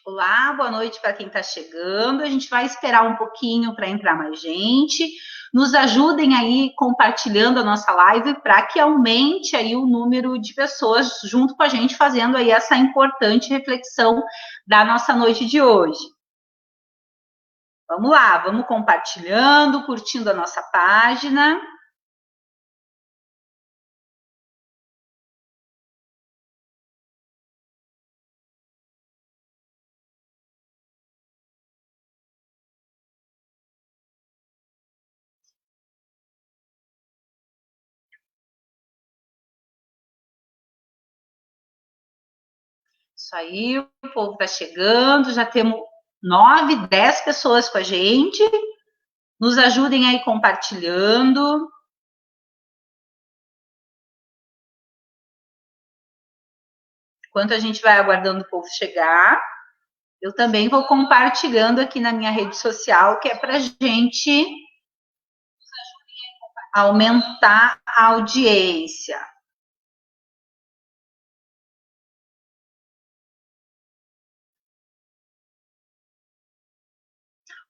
Olá, boa noite para quem está chegando. A gente vai esperar um pouquinho para entrar mais gente. Nos ajudem aí compartilhando a nossa live para que aumente aí o número de pessoas junto com a gente fazendo aí essa importante reflexão da nossa noite de hoje. Vamos lá, vamos compartilhando, curtindo a nossa página. Isso aí, o povo está chegando, já temos 9, 10 pessoas com a gente. Nos ajudem aí compartilhando. Enquanto a gente vai aguardando o povo chegar, eu também vou compartilhando aqui na minha rede social, que é para a gente aumentar a audiência.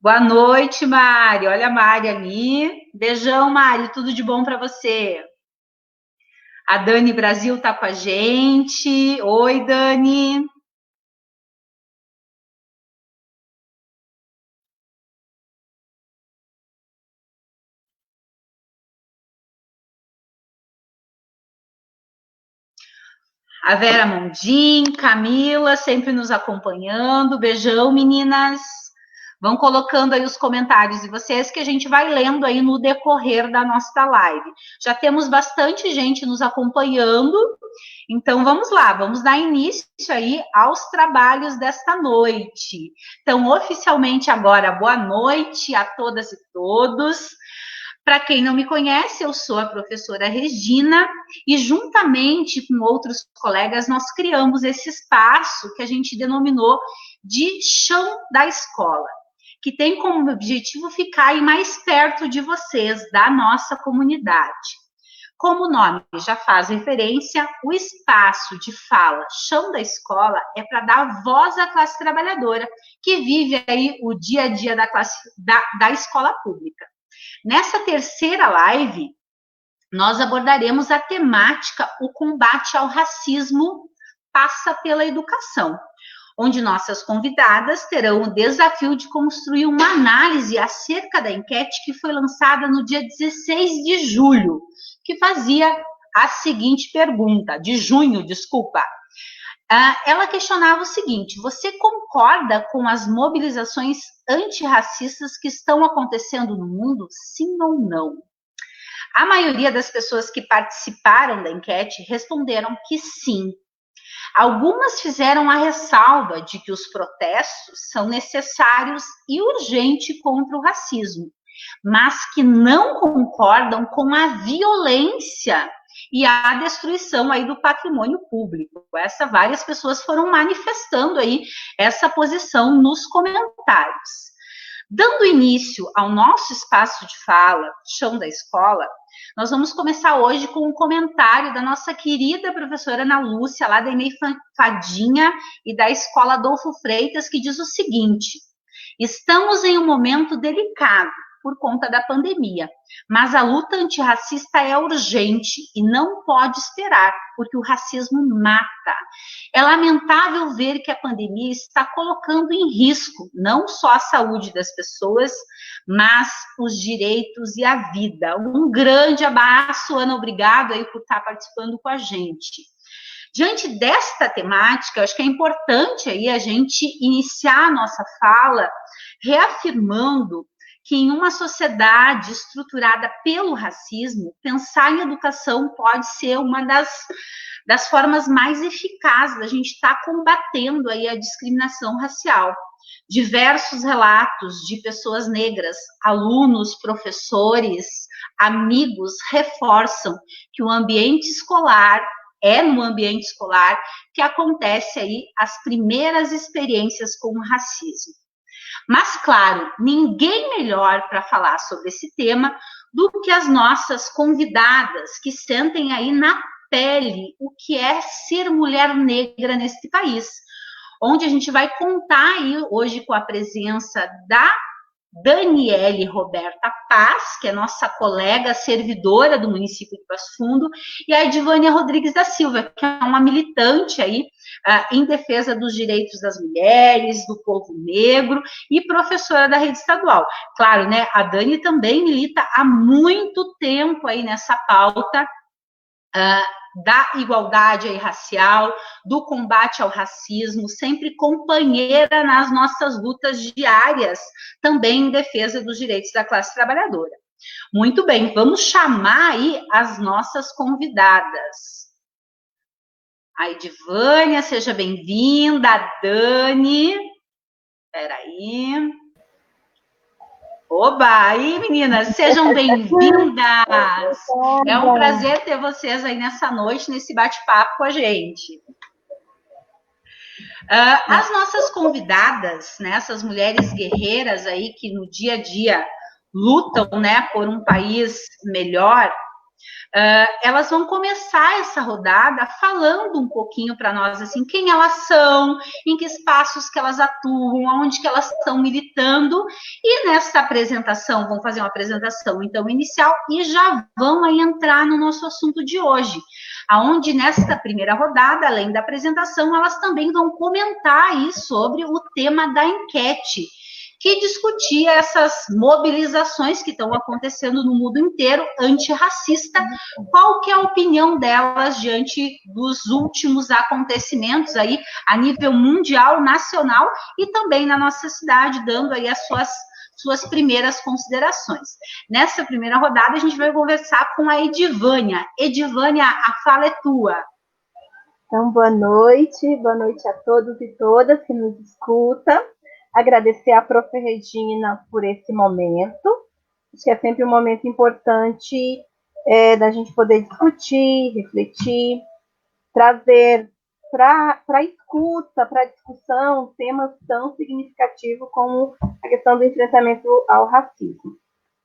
Boa noite, Mari. Olha a Mari ali. Beijão, Mari. Tudo de bom para você. A Dani Brasil está com a gente. Oi, Dani. A Vera Mondim, Camila, sempre nos acompanhando. Beijão, meninas. Vão colocando aí os comentários de vocês que a gente vai lendo aí no decorrer da nossa live. Já temos bastante gente nos acompanhando, então vamos lá, vamos dar início aí aos trabalhos desta noite. Então, oficialmente agora, boa noite a todas e todos. Para quem não me conhece, eu sou a professora Regina e juntamente com outros colegas nós criamos esse espaço que a gente denominou de chão da escola, que tem como objetivo ficar aí mais perto de vocês, da nossa comunidade. Como o nome já faz referência, o espaço de fala chão da escola é para dar voz à classe trabalhadora, que vive aí o dia a dia da escola pública. Nessa terceira live, nós abordaremos a temática O combate ao racismo passa pela educação, onde nossas convidadas terão o desafio de construir uma análise acerca da enquete que foi lançada no dia 16 de julho, que fazia a seguinte pergunta, de junho, desculpa. Ela questionava o seguinte: você concorda com as mobilizações antirracistas que estão acontecendo no mundo? Sim ou não? A maioria das pessoas que participaram da enquete responderam que sim. Algumas fizeram a ressalva de que os protestos são necessários e urgentes contra o racismo, mas que não concordam com a violência e a destruição aí do patrimônio público. Várias pessoas foram manifestando aí essa posição nos comentários. Dando início ao nosso espaço de fala, chão da escola, nós vamos começar hoje com um comentário da nossa querida professora Ana Lúcia, lá da EMEI Fadinha e da Escola Adolfo Freitas, que diz o seguinte: estamos em um momento delicado por conta da pandemia, mas a luta antirracista é urgente e não pode esperar, porque o racismo mata. É lamentável ver que a pandemia está colocando em risco não só a saúde das pessoas, mas os direitos e a vida. Um grande abraço, Ana, obrigado aí por estar participando com a gente. Diante desta temática, acho que é importante aí a gente iniciar a nossa fala reafirmando que em uma sociedade estruturada pelo racismo, pensar em educação pode ser uma das formas mais eficazes da gente estar combatendo aí a discriminação racial. Diversos relatos de pessoas negras, alunos, professores, amigos, reforçam que o ambiente escolar é no ambiente escolar que acontece aí as primeiras experiências com o racismo. Mas, claro, ninguém melhor para falar sobre esse tema do que as nossas convidadas, que sentem aí na pele o que é ser mulher negra neste país. onde a gente vai contar aí hoje com a presença da Daniele Roberta Paz, que é nossa colega servidora do município de Passo Fundo, e a Edivânia Rodrigues da Silva, que é uma militante aí em defesa dos direitos das mulheres, do povo negro e professora da rede estadual. Claro, né, a Dani também milita há muito tempo aí nessa pauta da igualdade aí racial, do combate ao racismo, sempre companheira nas nossas lutas diárias, também em defesa dos direitos da classe trabalhadora. Muito bem, vamos chamar aí as nossas convidadas. A Edivânia, seja bem-vinda, a Dani, espera aí. Oba, aí meninas, sejam bem-vindas. É um prazer ter vocês aí nessa noite, nesse bate-papo com a gente. As nossas convidadas, né, essas mulheres guerreiras aí que no dia a dia lutam, né, por um país melhor, elas vão começar essa rodada falando um pouquinho para nós, assim, quem elas são, em que espaços que elas atuam, aonde que elas estão militando, e nessa apresentação, vão fazer uma apresentação, então, inicial, e já vão aí entrar no nosso assunto de hoje, aonde nesta primeira rodada, além da apresentação, elas também vão comentar aí sobre o tema da enquete, que discutia essas mobilizações que estão acontecendo no mundo inteiro antirracista, qual que é a opinião delas diante dos últimos acontecimentos aí a nível mundial, nacional e também na nossa cidade, dando aí as suas primeiras considerações. Nessa primeira rodada, a gente vai conversar com a Edivânia. Edivânia, a fala é tua. Então, boa noite a todos e todas que nos escutam. Agradecer à Prof. Regina por esse momento. Acho que é sempre um momento importante da gente poder discutir, refletir, trazer para a escuta, para a discussão, temas tão significativos como a questão do enfrentamento ao racismo.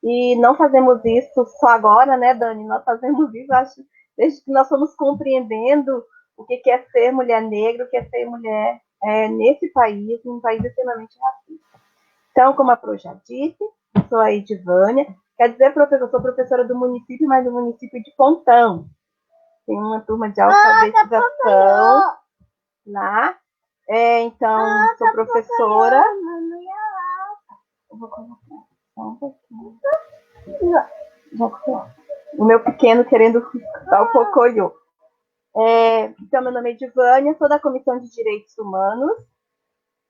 E não fazemos isso só agora, né, Dani? Nós fazemos isso, acho, desde que nós fomos compreendendo o que é ser mulher negra, o que é ser mulher nesse país, um país extremamente racista. Então, como a Pro já disse, sou a Edivânia, quer dizer, professor, sou professora do município, mas do município de Pontão. Tem uma turma de alfabetização lá. Então, sou professora. Eu vou colocar só um pouquinho. O meu pequeno querendo dar o cocoyo. Então, meu nome é Edivânia, sou da Comissão de Direitos Humanos.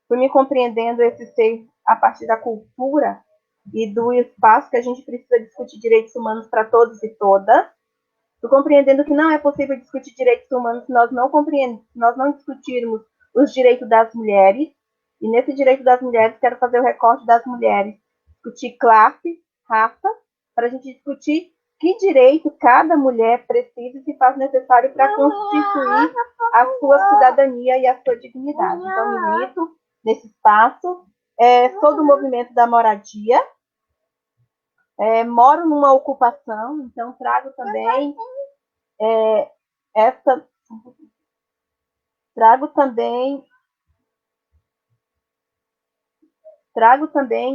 Fui me compreendendo esse ser a partir da cultura e do espaço que a gente precisa discutir direitos humanos para todos e todas. Estou compreendendo que não é possível discutir direitos humanos se nós não discutirmos os direitos das mulheres. E nesse direito das mulheres, quero fazer o recorte das mulheres. Discutir classe, raça, para a gente discutir que direito cada mulher precisa e se faz necessário para constituir a sua cidadania e a sua dignidade. Então, milito nesse espaço, sou do movimento da moradia, moro numa ocupação, então trago também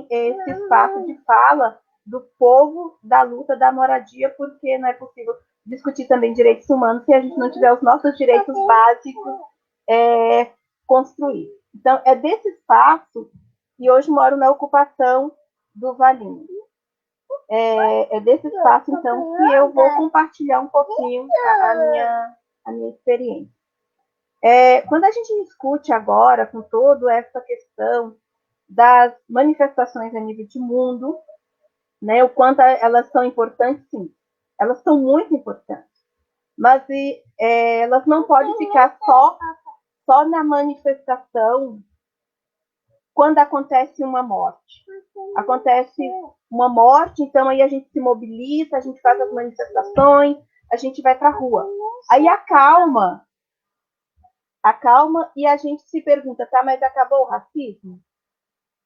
esse espaço de fala do povo da luta da moradia, porque não é possível discutir também direitos humanos se a gente não tiver os nossos direitos básicos construídos. Então, é desse espaço que hoje moro na ocupação do Valinho. É desse espaço, então, que eu vou compartilhar um pouquinho a minha experiência. Quando a gente discute agora com toda essa questão das manifestações a nível de mundo, né, o quanto elas são importantes, sim. Elas são muito importantes. Mas elas não podem ficar só na manifestação quando acontece uma morte. Acontece uma morte, então aí a gente se mobiliza, a gente faz as manifestações, a gente vai para a rua. Aí acalma e a gente se pergunta, tá, mas acabou o racismo?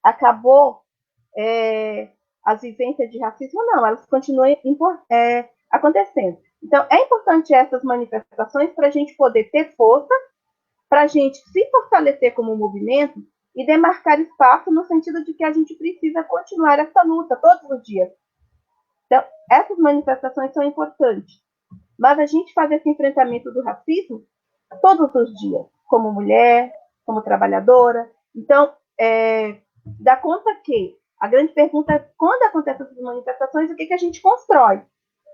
Acabou as vivências de racismo? Não, elas continuam acontecendo. Então, é importante essas manifestações para a gente poder ter força para a gente se fortalecer como movimento e demarcar espaço no sentido de que a gente precisa continuar essa luta todos os dias. Então, essas manifestações são importantes, mas a gente faz esse enfrentamento do racismo todos os dias, como mulher, como trabalhadora. Então, dá conta que a grande pergunta é, quando acontecem essas manifestações, o que a gente constrói?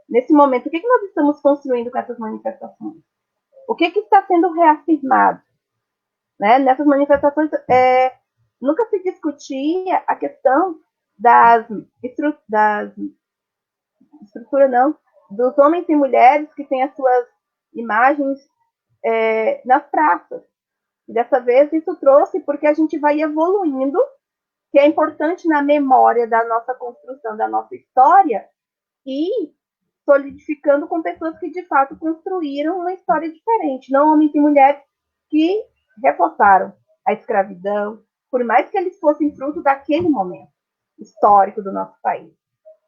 Nesse momento, o que nós estamos construindo com essas manifestações? O que está sendo reafirmado? Né? Nessas manifestações, nunca se discutia a questão estrutura, não, dos homens e mulheres que têm as suas imagens nas praças. Dessa vez, isso trouxe porque a gente vai evoluindo, que é importante na memória da nossa construção, da nossa história, e solidificando com pessoas que, de fato, construíram uma história diferente, não homens e mulheres que reforçaram a escravidão, por mais que eles fossem fruto daquele momento histórico do nosso país.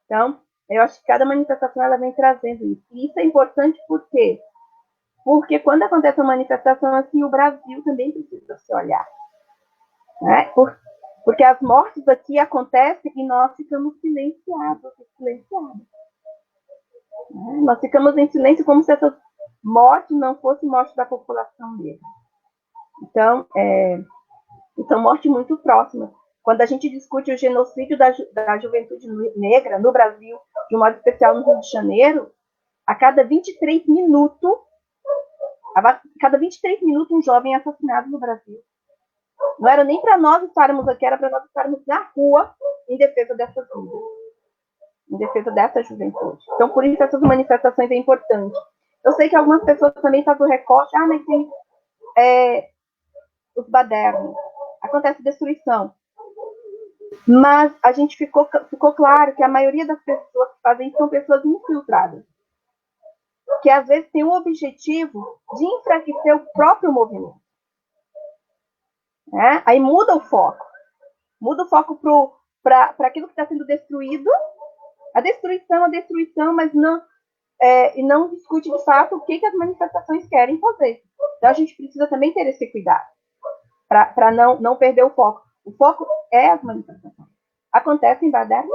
Então, eu acho que cada manifestação ela vem trazendo isso. E isso é importante por quê? Porque quando acontece uma manifestação assim, o Brasil também precisa se olhar. Né? Porque as mortes aqui acontecem e nós ficamos silenciados. Nós ficamos em silêncio como se essas mortes não fossem mortes da população negra. Então, são mortes muito próximas. Quando a gente discute o genocídio da juventude negra no Brasil, de um modo especial no Rio de Janeiro, a cada 23 minutos um jovem é assassinado no Brasil. Não era nem para nós estarmos aqui, era para nós estarmos na rua em defesa dessas vidas, em defesa dessa juventude. Então, por isso, essas manifestações é importante. Eu sei que algumas pessoas também fazem o recorte, mas tem os badernos, acontece destruição. Mas a gente ficou claro que a maioria das pessoas que fazem isso são pessoas infiltradas, que às vezes têm o objetivo de enfraquecer o próprio movimento. Aí muda o foco para aquilo que está sendo destruído, a destruição, mas não discute de fato o que as manifestações querem fazer. Então a gente precisa também ter esse cuidado para não perder o foco. O foco é as manifestações. Acontece em baderna?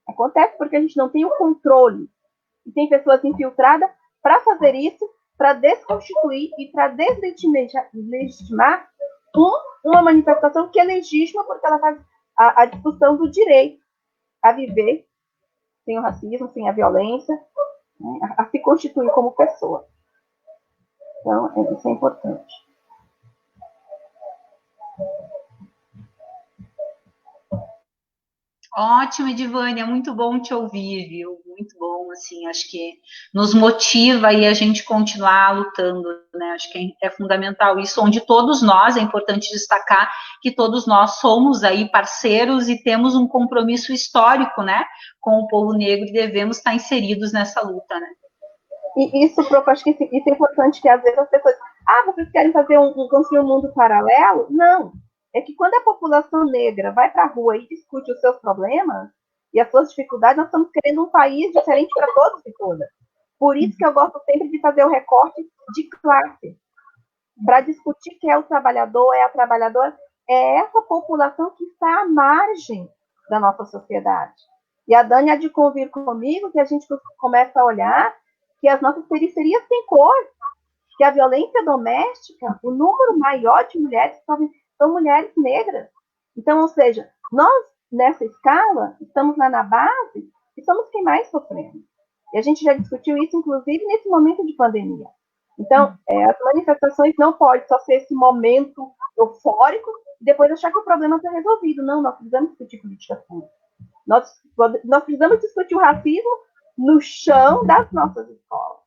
Acontece porque a gente não tem o controle. E tem pessoas infiltradas para fazer isso, para desconstituir e para deslegitimar uma manifestação que é legítima porque ela faz a discussão do direito a viver sem o racismo, sem a violência, né, a se constituir como pessoa. Então, isso é importante. Ótimo, Edivânia, muito bom te ouvir, viu? Muito bom, assim, acho que nos motiva aí a gente continuar lutando, né? Acho que é fundamental isso, onde todos nós, é importante destacar que todos nós somos aí parceiros e temos um compromisso histórico, né, com o povo negro e devemos estar inseridos nessa luta, né? E isso, Prof, acho que isso é importante, que às vezes as pessoas, vocês querem construir um mundo paralelo? Não. É que quando a população negra vai para a rua e discute os seus problemas e as suas dificuldades, nós estamos querendo um país diferente para todos e todas. Por isso que eu gosto sempre de fazer o recorte de classe, para discutir quem é o trabalhador, é a trabalhadora, é essa população que está à margem da nossa sociedade. E a Dani há de convir comigo que a gente começa a olhar que as nossas periferias têm cor, que a violência doméstica, o número maior de mulheres são mulheres negras. Então, ou seja, nós, nessa escala, estamos lá na base e somos quem mais sofremos. E a gente já discutiu isso, inclusive, nesse momento de pandemia. Então, as manifestações não podem só ser esse momento eufórico e depois achar que o problema está resolvido. Não, nós precisamos discutir política pública. Nós precisamos discutir o racismo no chão das nossas escolas,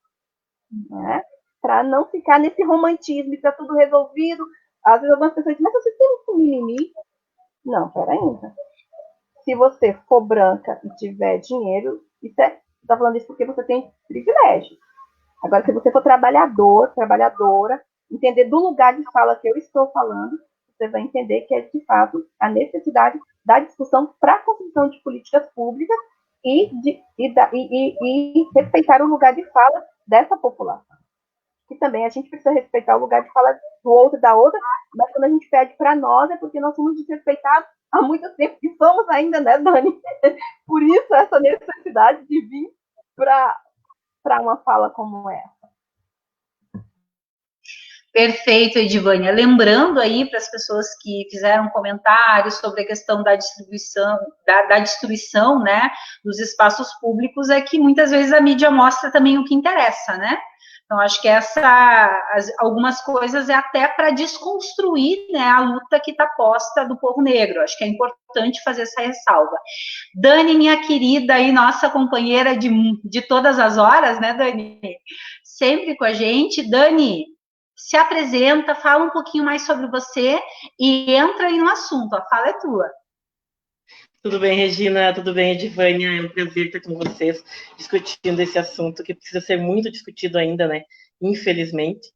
né? Para não ficar nesse romantismo, está tudo resolvido. Às vezes algumas pessoas dizem, mas você tem um mimimi? Não, peraí. Se você for branca e tiver dinheiro, você está falando isso porque você tem privilégio. Agora, se você for trabalhadora, entender do lugar de fala que eu estou falando, você vai entender que é, de fato, a necessidade da discussão para a construção de políticas públicas e respeitar o lugar de fala dessa população. que também a gente precisa respeitar o lugar de fala do outro e da outra, mas quando a gente pede para nós é porque nós somos desrespeitados há muito tempo, e somos ainda, né, Dani? Por isso essa necessidade de vir para uma fala como essa. Perfeito, Edivânia. Lembrando aí para as pessoas que fizeram comentários sobre a questão da distribuição, da destruição, né, dos espaços públicos, é que muitas vezes a mídia mostra também o que interessa, né? Então, acho que algumas coisas é até para desconstruir, né, a luta que está posta do povo negro. Acho que é importante fazer essa ressalva. Dani, minha querida e nossa companheira de todas as horas, né, Dani? Sempre com a gente. Dani, se apresenta, fala um pouquinho mais sobre você e entra aí no assunto. A fala é tua. Tudo bem, Regina? Tudo bem, Edivânia? É um prazer estar com vocês discutindo esse assunto que precisa ser muito discutido ainda, né? Infelizmente.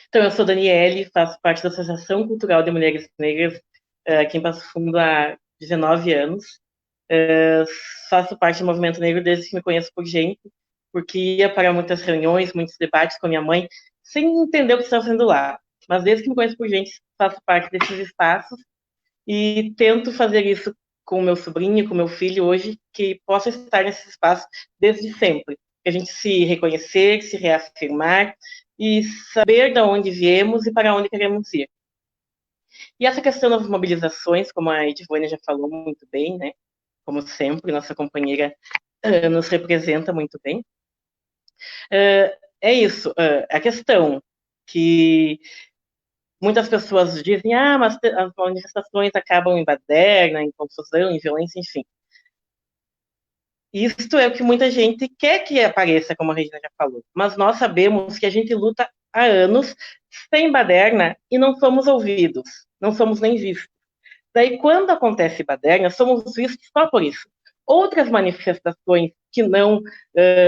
Então, eu sou Daniele, faço parte da Associação Cultural de Mulheres Negras aqui em Passo Fundo há 19 anos. Faço parte do Movimento Negro desde que me conheço por gente, porque ia para muitas reuniões, muitos debates com a minha mãe, sem entender o que estava sendo lá. Mas desde que me conheço por gente, faço parte desses espaços e tento fazer isso com o meu sobrinho, com o meu filho hoje, que possa estar nesse espaço desde sempre. Que a gente se reconhecer, se reafirmar e saber de onde viemos e para onde queremos ir. E essa questão das mobilizações, como a Edivânia já falou muito bem, né? Como sempre, nossa companheira nos representa muito bem. É isso, a questão que muitas pessoas dizem, mas as manifestações acabam em baderna, em confusão, em violência, enfim. Isto é o que muita gente quer que apareça, como a Regina já falou. Mas nós sabemos que a gente luta há anos sem baderna e não somos ouvidos, não somos nem vistos. Daí, quando acontece baderna, somos vistos só por isso. Outras manifestações que não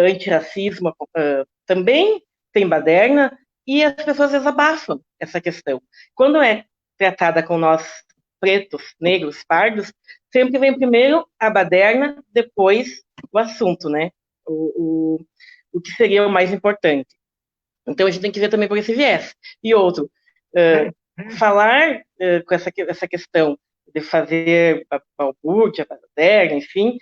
antirracismo também tem baderna, e as pessoas às vezes abafam essa questão. Quando é tratada com nós pretos, negros, pardos, sempre vem primeiro a baderna, depois o assunto, né? O que seria o mais importante. Então a gente tem que ver também por esse viés. E outro, falar com essa questão de fazer balbúrdia, baderna, enfim,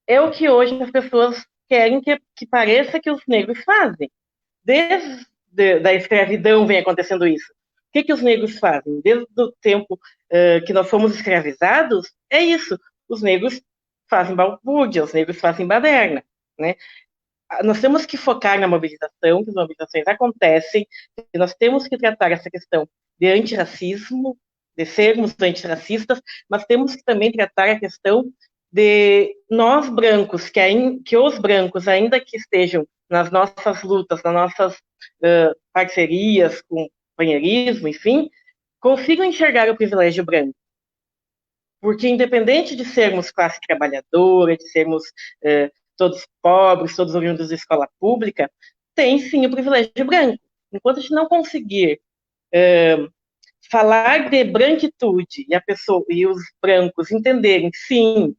é o que hoje as pessoas querem que pareça que os negros fazem. Desde da escravidão vem acontecendo isso. O que os negros fazem? Desde o tempo que nós fomos escravizados, é isso. Os negros fazem balbúrdia, os negros fazem baderna, né? Nós temos que focar na mobilização, que as mobilizações acontecem, e nós temos que tratar essa questão de antirracismo, de sermos antirracistas, mas temos que também tratar a questão de nós brancos, que os brancos, ainda que estejam nas nossas lutas, nas nossas parcerias, com companheirismo, enfim, consigam enxergar o privilégio branco. Porque independente de sermos classe trabalhadora, de sermos todos pobres, todos oriundos da escola pública, tem sim o privilégio branco. Enquanto a gente não conseguir falar de branquitude e os brancos entenderem, sim,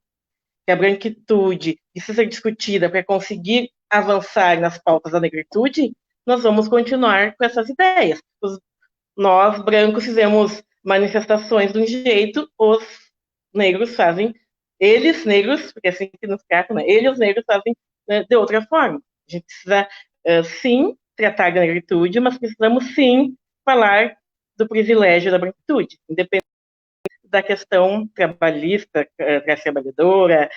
que a branquitude precisa ser discutida para conseguir avançar nas pautas da negritude, nós vamos continuar com essas ideias. Nós, brancos, fizemos manifestações de um jeito, os negros fazem, eles, negros, porque é assim que nos tratam, né? Eles, os negros, fazem de outra forma. A gente precisa, sim, tratar da negritude, mas precisamos, sim, falar do privilégio da branquitude, independente da questão trabalhista, classe trabalhadora,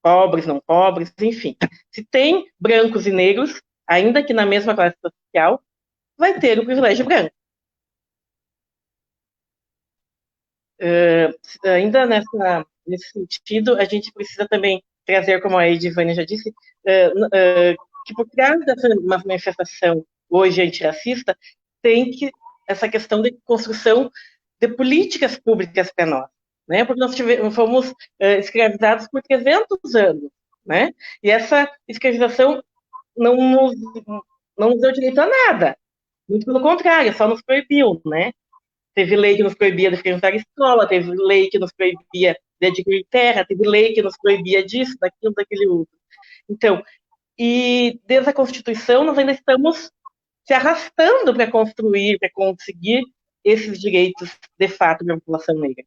pobres, não pobres, enfim. Se tem brancos e negros, ainda que na mesma classe social, vai ter o privilégio branco. Ainda nesse sentido, a gente precisa também trazer, como a Edivânia já disse, que por trás dessa manifestação hoje antirracista, tem essa questão de construção de políticas públicas para nós, né? Porque nós fomos escravizados por 300 anos, né? E essa escravização não nos deu direito a nada, muito pelo contrário, só nos proibiu, né? Teve lei que nos proibia de frequentar escola, teve lei que nos proibia de adquirir terra, teve lei que nos proibia disso, daquilo, daquele outro. Então, e desde a Constituição nós ainda estamos se arrastando para construir, para conseguir esses direitos de fato para a população negra.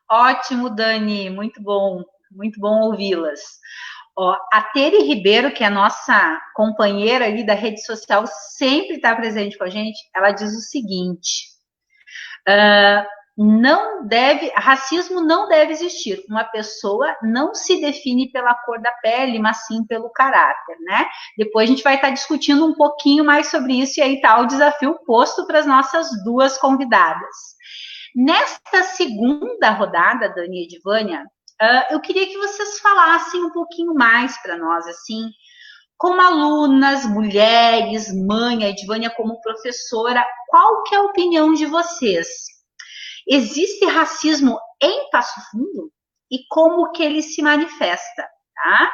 Ótimo, Dani, muito bom ouvi-las. Ó, a Tere Ribeiro, que é a nossa companheira ali da rede social, sempre está presente com a gente, ela diz o seguinte: racismo não deve existir. Uma pessoa não se define pela cor da pele, mas sim pelo caráter, né? Depois a gente vai estar discutindo um pouquinho mais sobre isso, e aí está o desafio posto para as nossas duas convidadas. Nesta segunda rodada, Dani e Edvânia, eu queria que vocês falassem um pouquinho mais para nós, assim, como alunas, mulheres, mãe, a Edvânia como professora, qual que é a opinião de vocês? Existe racismo em Passo Fundo? E como que ele se manifesta, tá?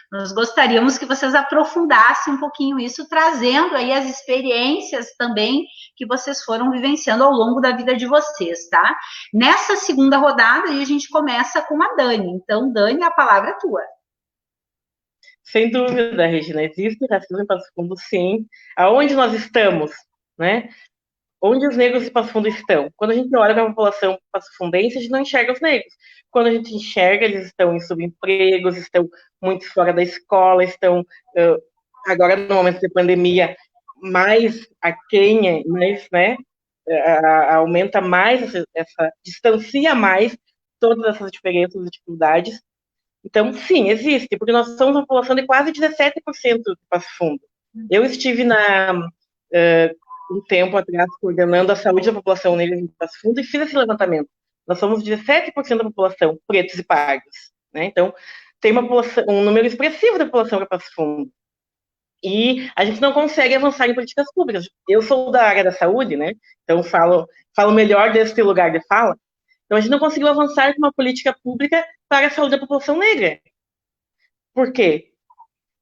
Nós gostaríamos que vocês aprofundassem um pouquinho isso, trazendo aí as experiências também que vocês foram vivenciando ao longo da vida de vocês, tá? Nessa segunda rodada, a gente começa com a Dani. Então, Dani, a palavra é tua. Sem dúvida, Regina, existe racismo em Passo Fundo, sim. Aonde nós estamos, né? Onde os negros de Passo Fundo estão? Quando a gente olha para a população passofundense, a gente não enxerga os negros. Quando a gente enxerga, eles estão em subempregos, estão muito fora da escola, estão, agora no momento de pandemia, mais aquém, mais, né, aumenta mais, distancia mais todas essas diferenças e dificuldades. Então, sim, existe, porque nós somos uma população de quase 17% de Passo Fundo. Eu estive um tempo atrás coordenando a saúde da população negra em Passo Fundo e fiz esse levantamento. Nós somos 17% da população, pretos e pardos, né? Então, tem um número expressivo da população para Passo Fundo. E a gente não consegue avançar em políticas públicas. Eu sou da área da saúde, né? Então, falo melhor desse lugar de fala. Então, a gente não conseguiu avançar com uma política pública para a saúde da população negra. Por quê?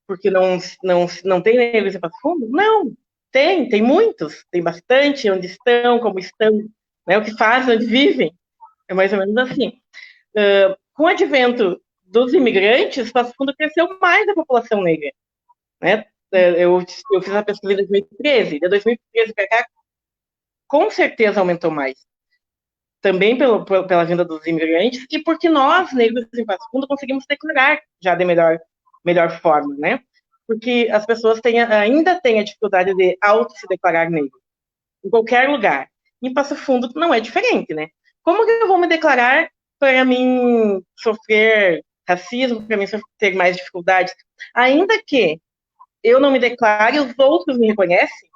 Porque não tem negros em Passo Fundo? Não. Tem muitos, tem bastante, onde estão, como estão, né, o que fazem, onde vivem. É mais ou menos assim. Com o advento dos imigrantes, Passo Fundo cresceu mais a população negra. Né? Eu fiz a pesquisa em 2013, de 2013 para cá, com certeza aumentou mais. Também pela vinda dos imigrantes e porque nós, negros em Passo Fundo, conseguimos declarar já de melhor forma, né? Porque as pessoas ainda têm a dificuldade de se declarar negro, em qualquer lugar. Em Passo Fundo não é diferente, né? Como que eu vou me declarar para mim sofrer racismo, para mim ter mais dificuldades? Ainda que eu não me declare, os outros me reconhecem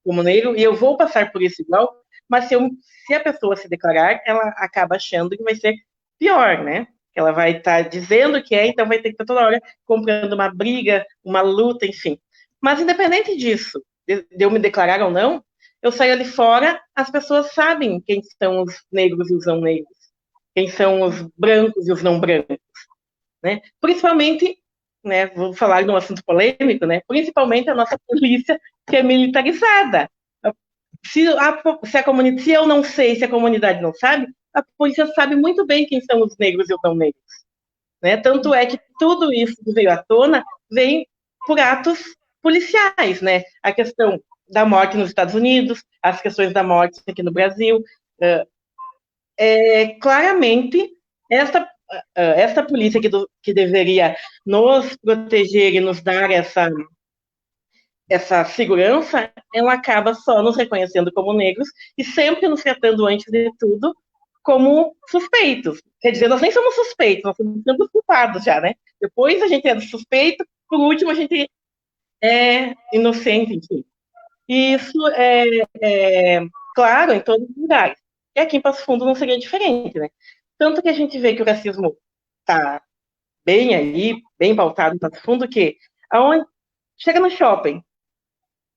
como negro, e eu vou passar por isso igual, mas se a pessoa se declarar, ela acaba achando que vai ser pior, né? Ela vai estar dizendo que então vai ter que estar toda hora comprando uma briga, uma luta, enfim. Mas independente disso, de eu me declarar ou não, eu saio ali fora, as pessoas sabem quem são os negros e os não negros, quem são os brancos e os não brancos, né? Principalmente, né, vou falar de um assunto polêmico, né? Principalmente a nossa polícia, que é militarizada. Se eu não sei, se a comunidade não sabe, a polícia sabe muito bem quem são os negros e os não negros. Né? Tanto é que tudo isso que veio à tona vem por atos policiais. Né? A questão da morte nos Estados Unidos, as questões da morte aqui no Brasil. Claramente, essa polícia que deveria nos proteger e nos dar essa segurança, ela acaba só nos reconhecendo como negros e sempre nos tratando, antes de tudo, como suspeitos. Quer dizer, nós nem somos suspeitos, nós somos culpados já, né? Depois a gente é suspeito, por último a gente é inocente, enfim. E isso é claro em todos os lugares. E aqui em Passo Fundo não seria diferente, né? Tanto que a gente vê que o racismo está bem aí, bem pautado em Passo Fundo, que aonde chega no shopping,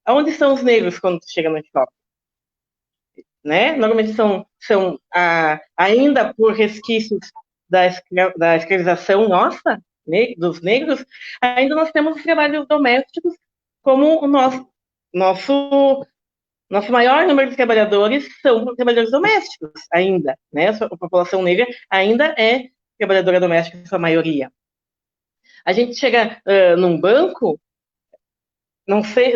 aonde estão os negros quando chega no shopping? Né? Normalmente são ainda por resquícios da escravização nossa, dos negros, ainda nós temos os trabalhos domésticos como o nosso maior número de trabalhadores são trabalhadores domésticos ainda, né? A população negra ainda é trabalhadora doméstica, em sua maioria. A gente chega num banco, não sei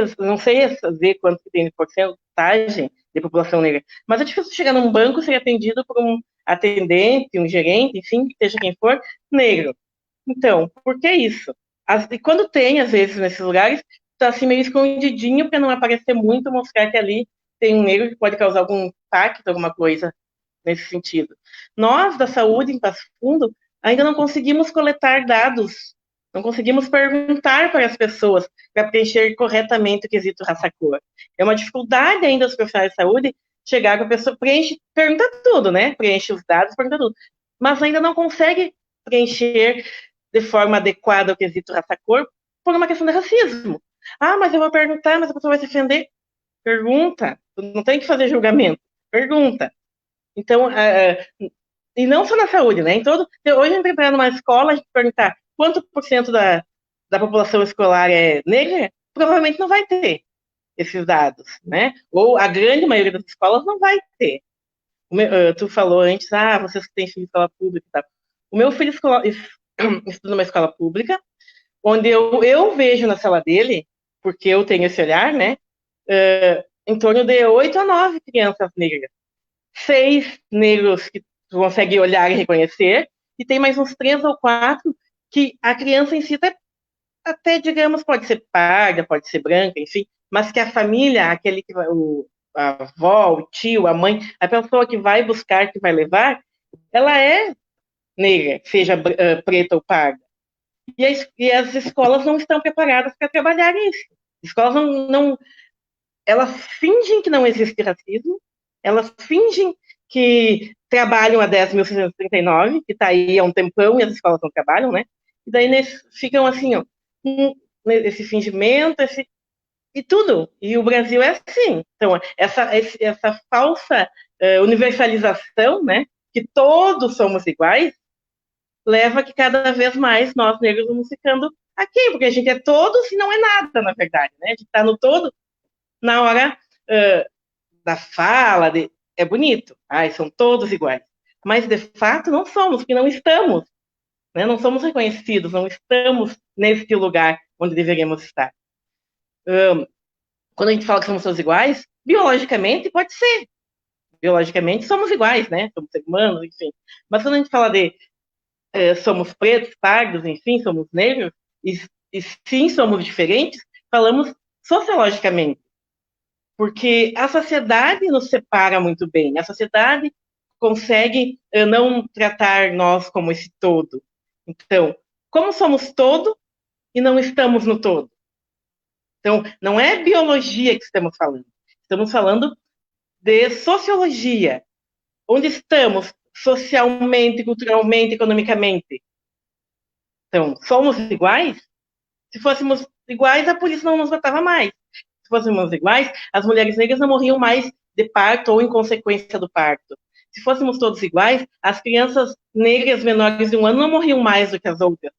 ver quanto que tem de porcentagem de população negra, mas é difícil chegar num banco e ser atendido por um atendente, um gerente, enfim, seja quem for, negro. Então, por que isso? E quando tem, às vezes, nesses lugares, tá assim meio escondidinho para não aparecer muito, mostrar que ali tem um negro que pode causar algum impacto, alguma coisa nesse sentido. Nós, da saúde em Passo Fundo, ainda não conseguimos coletar dados, não conseguimos perguntar para as pessoas para preencher corretamente o quesito raça-cor. É uma dificuldade ainda dos profissionais de saúde chegar com a pessoa, preenche, pergunta tudo, né? Preenche os dados, pergunta tudo. Mas ainda não consegue preencher de forma adequada o quesito raça-cor por uma questão de racismo. Ah, mas eu vou perguntar, mas a pessoa vai se ofender. Pergunta. Não tem que fazer julgamento. Pergunta. Então, e não só na saúde, né? Em todo, hoje a gente vai numa escola, a gente perguntar quanto por cento da população escolar é negra, provavelmente não vai ter esses dados, né? Ou a grande maioria das escolas não vai ter. Tu falou antes, vocês que têm filho de escola pública e tal. O meu filho estuda numa escola pública, onde eu vejo na sala dele, porque eu tenho esse olhar, né? Em torno de 8 a 9 crianças negras. 6 negros que tu consegue olhar e reconhecer, e tem mais uns 3 ou 4 que a criança em si até digamos, pode ser parda, pode ser branca, enfim, mas que a família, aquele que vai, a avó, o tio, a mãe, a pessoa que vai buscar, que vai levar, ela é negra, seja preta ou parda. E as escolas não estão preparadas para trabalhar isso. As escolas elas fingem que não existe racismo, elas fingem que trabalham a 10.639, que está aí há um tempão e as escolas não trabalham, né? E daí ficam assim, ó, esse fingimento, e tudo. E o Brasil é assim. Então, essa falsa universalização, né, que todos somos iguais, leva a que cada vez mais nós negros vamos ficando aqui, porque a gente é todos e não é nada, na verdade, né? A gente está no todo na hora da fala, é bonito, são todos iguais. Mas, de fato, não somos, porque não estamos, né? Não somos reconhecidos, não estamos nesse lugar onde deveríamos estar. Quando a gente fala que somos todos iguais, biologicamente pode ser. Biologicamente somos iguais, né? Somos seres humanos, enfim. Mas quando a gente fala de somos pretos, pardos, enfim, somos negros, e sim somos diferentes, falamos sociologicamente. Porque a sociedade nos separa muito bem, a sociedade consegue não tratar nós como esse todo. Então, como somos todo e não estamos no todo? Então, não é biologia que estamos falando de sociologia, onde estamos socialmente, culturalmente, economicamente. Então, somos iguais? Se fôssemos iguais, a polícia não nos matava mais. Se fôssemos iguais, as mulheres negras não morriam mais de parto ou em consequência do parto. Se fôssemos todos iguais, as crianças negras menores de 1 ano não morriam mais do que as outras.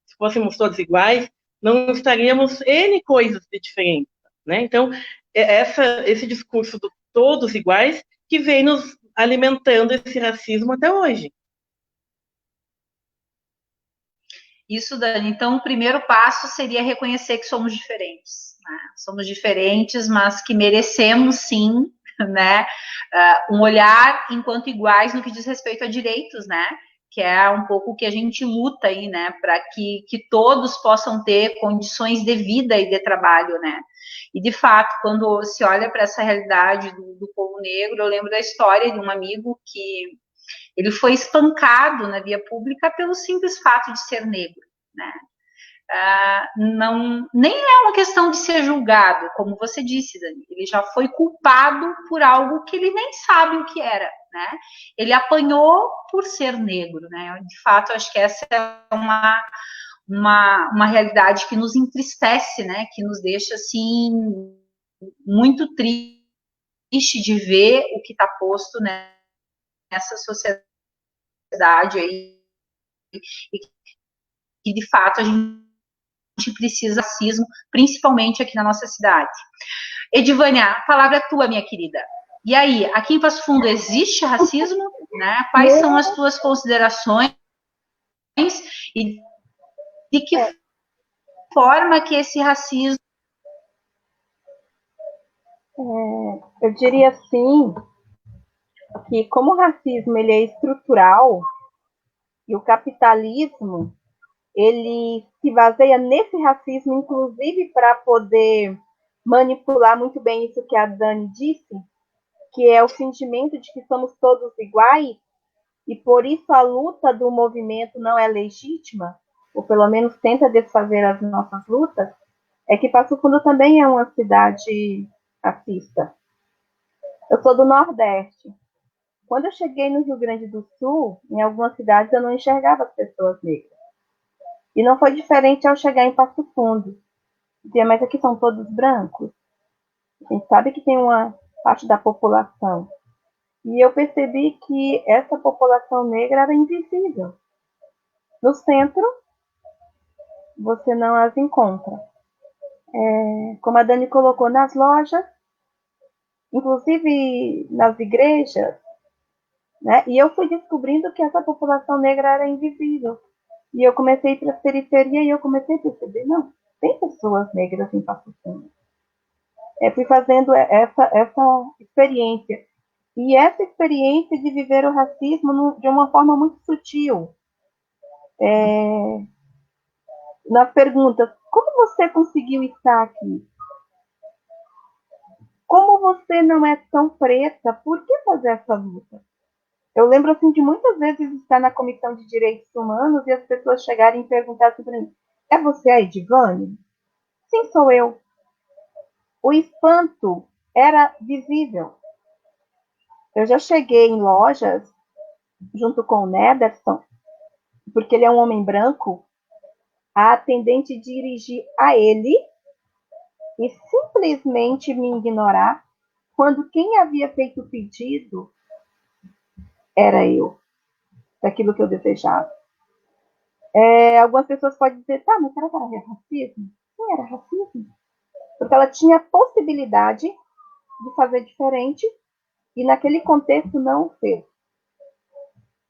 Se fôssemos todos iguais, não estaríamos N coisas de diferente. Né? Então, esse discurso do todos iguais que vem nos alimentando esse racismo até hoje. Isso, Dani. Então, o primeiro passo seria reconhecer que somos diferentes. Né? Somos diferentes, mas que merecemos, sim, né, um olhar enquanto iguais no que diz respeito a direitos, né? Que é um pouco o que a gente luta aí, né? Para que todos possam ter condições de vida e de trabalho, né? E, de fato, quando se olha para essa realidade do povo negro, eu lembro da história de um amigo que ele foi espancado na via pública pelo simples fato de ser negro, né? Não, nem é uma questão de ser julgado, como você disse, Dani. Ele já foi culpado por algo que ele nem sabe o que era, né? Ele apanhou por ser negro, né? De fato, acho que essa é uma realidade que nos entristece, né? Que nos deixa, assim, muito triste de ver o que está posto, né, nessa sociedade aí, e que de fato a gente precisa de racismo, principalmente aqui na nossa cidade. Edivânia, a palavra é tua, minha querida. E aí, aqui em Passo Fundo existe racismo? Né? Quais são as tuas considerações e de que forma que esse racismo Eu diria assim que como o racismo ele é estrutural e o capitalismo ele se baseia nesse racismo, inclusive para poder manipular muito bem isso que a Dani disse, que é o fingimento de que somos todos iguais, e por isso a luta do movimento não é legítima, ou pelo menos tenta desfazer as nossas lutas, é que Passo Fundo também é uma cidade racista. Eu sou do Nordeste. Quando eu cheguei no Rio Grande do Sul, em algumas cidades eu não enxergava as pessoas negras. E não foi diferente ao chegar em Passo Fundo. Dizia, mas aqui são todos brancos. A gente sabe que tem uma parte da população. E eu percebi que essa população negra era invisível. No centro, você não as encontra. Como a Dani colocou, nas lojas, inclusive nas igrejas, né? E eu fui descobrindo que essa população negra era invisível. E eu comecei a ir para a periferia e eu comecei a perceber, não, tem pessoas negras em Passo Fundo. Fui fazendo essa experiência. E essa experiência de viver o racismo de uma forma muito sutil. Nas perguntas, como você conseguiu estar aqui? Como você não é tão preta, por que fazer essa luta? Eu lembro assim de muitas vezes estar na Comissão de Direitos Humanos e as pessoas chegarem e perguntarem para mim, é você a Edivane? Sim, sou eu. O espanto era visível. Eu já cheguei em lojas junto com o Nederson, porque ele é um homem branco, a atendente dirigir a ele e simplesmente me ignorar quando quem havia feito o pedido era eu, daquilo que eu desejava. Algumas pessoas podem dizer, tá, mas será que era racismo? Sim, era racismo. Porque ela tinha a possibilidade de fazer diferente e naquele contexto não fez.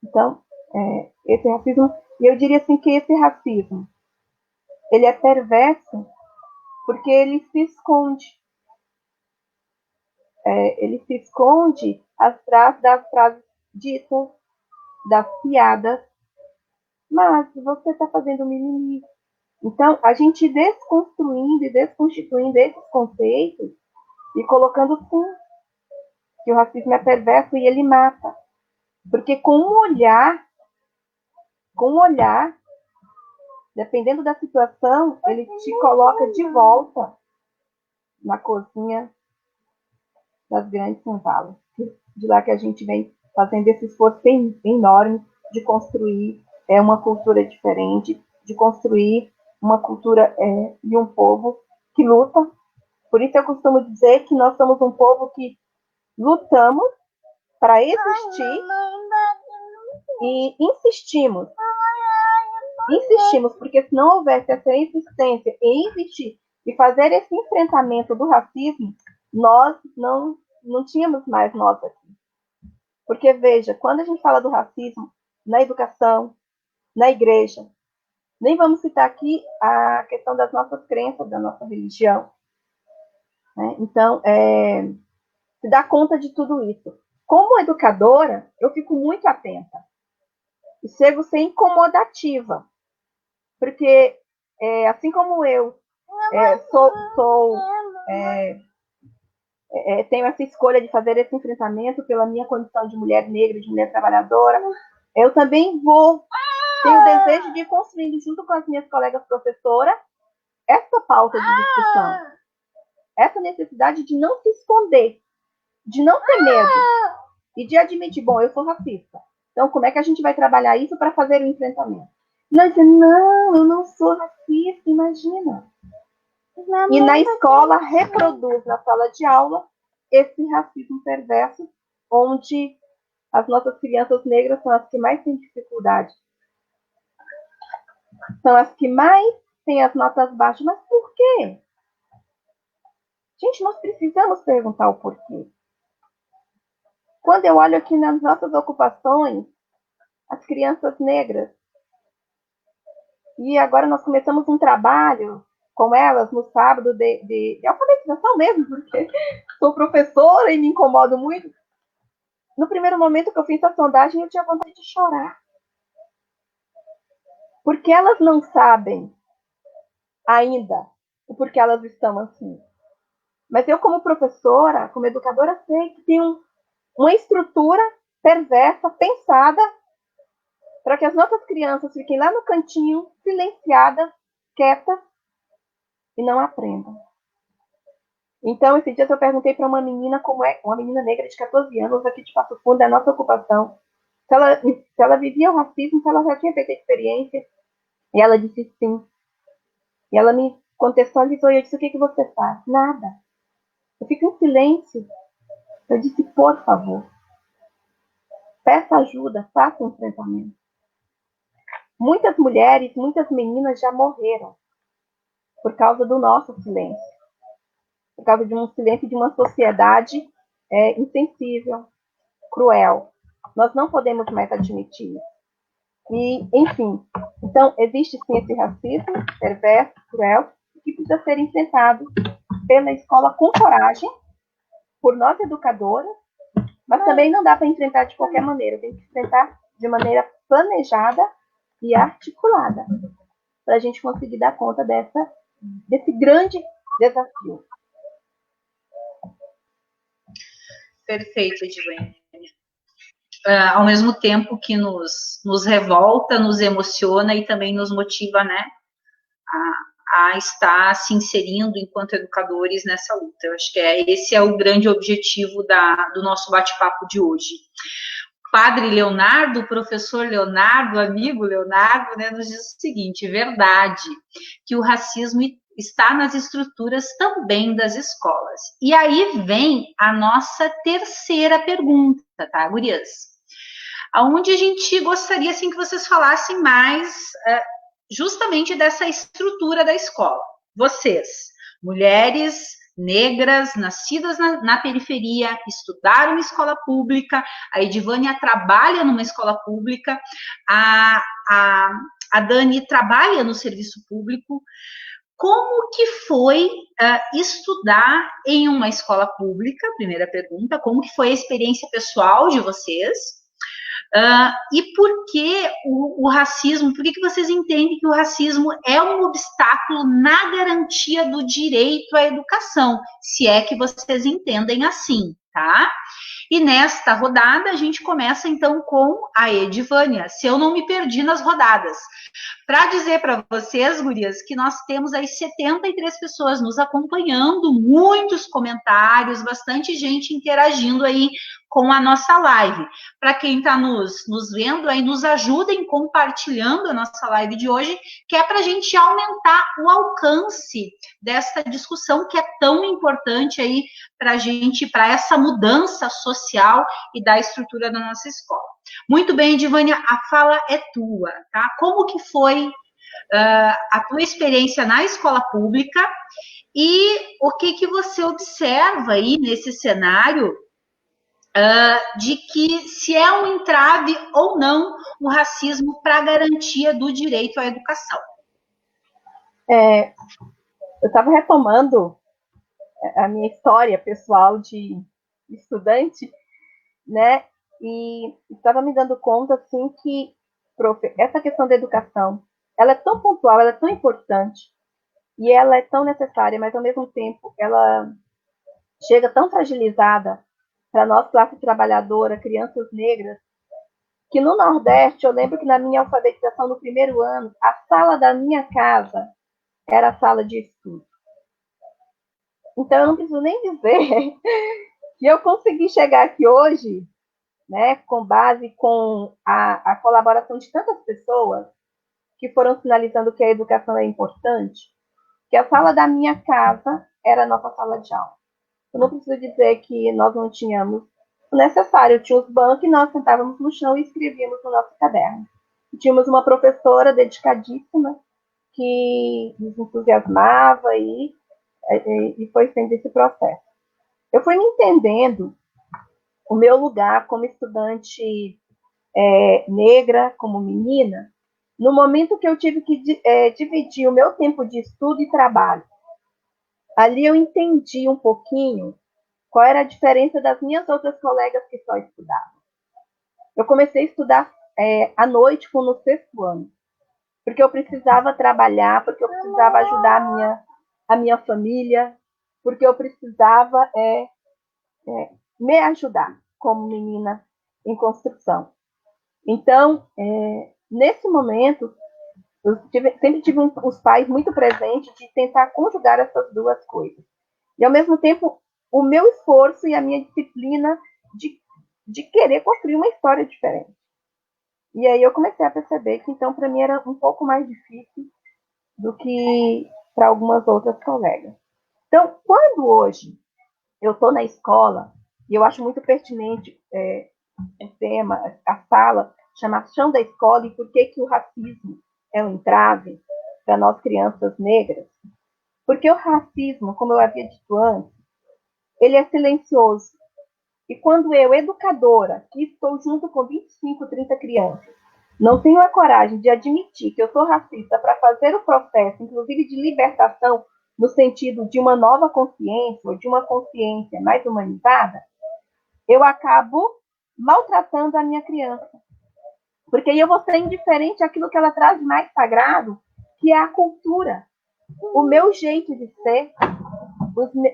Então, esse racismo, e eu diria assim que esse racismo, ele é perverso porque ele se esconde. Ele se esconde atrás das frases ditas, das piadas, mas você está fazendo mimimi. Então, a gente desconstruindo e desconstituindo esses conceitos e colocando sim que o racismo é perverso e ele mata. Porque com um olhar, dependendo da situação, ele te coloca de volta na cozinha das grandes senzalas. De lá que a gente vem fazendo esse esforço enorme de construir uma cultura diferente, de construir uma cultura e um povo que luta. Por isso eu costumo dizer que nós somos um povo que lutamos para existir e insistimos, porque se não houvesse essa insistência em existir e fazer esse enfrentamento do racismo, nós não tínhamos mais nós aqui. Porque, veja, quando a gente fala do racismo na educação, na igreja, nem vamos citar aqui a questão das nossas crenças, da nossa religião. Né? Então, se dá conta de tudo isso. Como educadora, eu fico muito atenta. E chego a ser incomodativa. Porque, assim como eu tenho essa escolha de fazer esse enfrentamento pela minha condição de mulher negra, de mulher trabalhadora, eu também tenho o desejo de ir construindo, junto com as minhas colegas professoras, essa pauta de discussão. Essa necessidade de não se esconder, de não ter medo e de admitir, bom, eu sou racista. Então, como é que a gente vai trabalhar isso para fazer o enfrentamento? Não, eu não sou racista, imagina. E na escola reproduz, na sala de aula, esse racismo perverso, onde as nossas crianças negras são as que mais têm dificuldade. São as que mais têm as notas baixas. Mas por quê? Gente, nós precisamos perguntar o porquê. Quando eu olho aqui nas nossas ocupações, as crianças negras, e agora nós começamos um trabalho com elas no sábado de alfabetização mesmo, porque sou professora e me incomodo muito. No primeiro momento que eu fiz a sondagem, eu tinha vontade de chorar. Porque elas não sabem ainda o porquê elas estão assim. Mas eu, como professora, como educadora, sei que tem uma estrutura perversa, pensada, para que as nossas crianças fiquem lá no cantinho, silenciadas, quietas, e não aprendam. Então, esse dia eu perguntei para uma menina como é, uma menina negra de 14 anos, aqui de Passo Fundo, é a nossa ocupação, se ela vivia o racismo, se ela já tinha feito a experiência, e ela disse sim. E ela me contextualizou, e eu disse, o que você faz? Nada. Eu fico em silêncio. Eu disse, por favor, peça ajuda, faça um enfrentamento. Muitas mulheres, muitas meninas já morreram por causa do nosso silêncio. Por causa de um silêncio de uma sociedade insensível, cruel. Nós não podemos mais admitir. E, enfim, então, existe sim esse racismo perverso, cruel, que precisa ser enfrentado pela escola com coragem, por nós educadoras, mas também não dá para enfrentar de qualquer maneira, tem que enfrentar de maneira planejada e articulada, para a gente conseguir dar conta desse grande desafio. Perfeito, Edivane. Ao mesmo tempo que nos revolta, nos emociona e também nos motiva, né, a estar se inserindo enquanto educadores nessa luta. Eu acho que esse é o grande objetivo do nosso bate-papo de hoje. Padre Leonardo, o professor Leonardo, amigo Leonardo, né, nos diz o seguinte: verdade, que o racismo está nas estruturas também das escolas. E aí vem a nossa terceira pergunta, tá, gurias? Aonde a gente gostaria, assim, que vocês falassem mais justamente dessa estrutura da escola. Vocês, mulheres negras, nascidas na periferia, estudaram em escola pública, a Edivânia trabalha numa escola pública, a Dani trabalha no serviço público. Como que foi estudar em uma escola pública? Primeira pergunta, como que foi a experiência pessoal de vocês? E por que o racismo, por que vocês entendem que o racismo é um obstáculo na garantia do direito à educação, se é que vocês entendem assim, tá? E nesta rodada a gente começa então com a Edivânia, se eu não me perdi nas rodadas. Para dizer para vocês, gurias, que nós temos aí 73 pessoas nos acompanhando, muitos comentários, bastante gente interagindo aí com a nossa live. Para quem está nos vendo aí, nos ajudem compartilhando a nossa live de hoje, que é para a gente aumentar o alcance dessa discussão que é tão importante aí para a gente, para essa mudança social e da estrutura da nossa escola. Muito bem, Edivânia, a fala é tua, tá? Como que foi a tua experiência na escola pública e o que você observa aí nesse cenário de que se é um entrave ou não o racismo para a garantia do direito à educação? Eu estava retomando a minha história pessoal de estudante, né? E estava me dando conta, assim, que essa questão da educação, ela é tão pontual, ela é tão importante, e ela é tão necessária, mas, ao mesmo tempo, ela chega tão fragilizada para nós, classe trabalhadora, crianças negras, que no Nordeste, eu lembro que na minha alfabetização, no primeiro ano, a sala da minha casa era a sala de estudo. Então, eu não preciso nem dizer que eu consegui chegar aqui hoje, né, com base com a colaboração de tantas pessoas que foram sinalizando que a educação é importante, que a sala da minha casa era a nossa sala de aula. Eu não preciso dizer que nós não tínhamos o necessário, tinha os bancos e nós sentávamos no chão e escrevíamos no nosso caderno. E tínhamos uma professora dedicadíssima que nos entusiasmava e foi sendo esse processo. Eu fui me entendendo o meu lugar como estudante negra, como menina, no momento que eu tive que dividir o meu tempo de estudo e trabalho. Ali eu entendi um pouquinho Qual era a diferença das minhas outras colegas que só estudavam? Eu comecei a estudar à noite, no 6º ano, porque eu precisava trabalhar, porque eu precisava ajudar a minha família, porque eu precisava me ajudar como menina em construção. Então, nesse momento, eu sempre tive os pais muito presentes de tentar conjugar essas duas coisas. E, ao mesmo tempo, o meu esforço e a minha disciplina de querer construir uma história diferente. E aí eu comecei a perceber que, então, para mim era um pouco mais difícil do que para algumas outras colegas. Então, quando hoje eu estou na escola, e eu acho muito pertinente o tema, a fala, chama Chão da Escola, e por que o racismo é um entrave para nós crianças negras. Porque o racismo, como eu havia dito antes, ele é silencioso. E quando eu, educadora, que estou junto com 25, 30 crianças, não tenho a coragem de admitir que eu sou racista para fazer o processo, inclusive de libertação, no sentido de uma nova consciência, ou de uma consciência mais humanizada, eu acabo maltratando a minha criança. Porque aí eu vou ser indiferente àquilo que ela traz de mais sagrado, que é a cultura. O meu jeito de ser,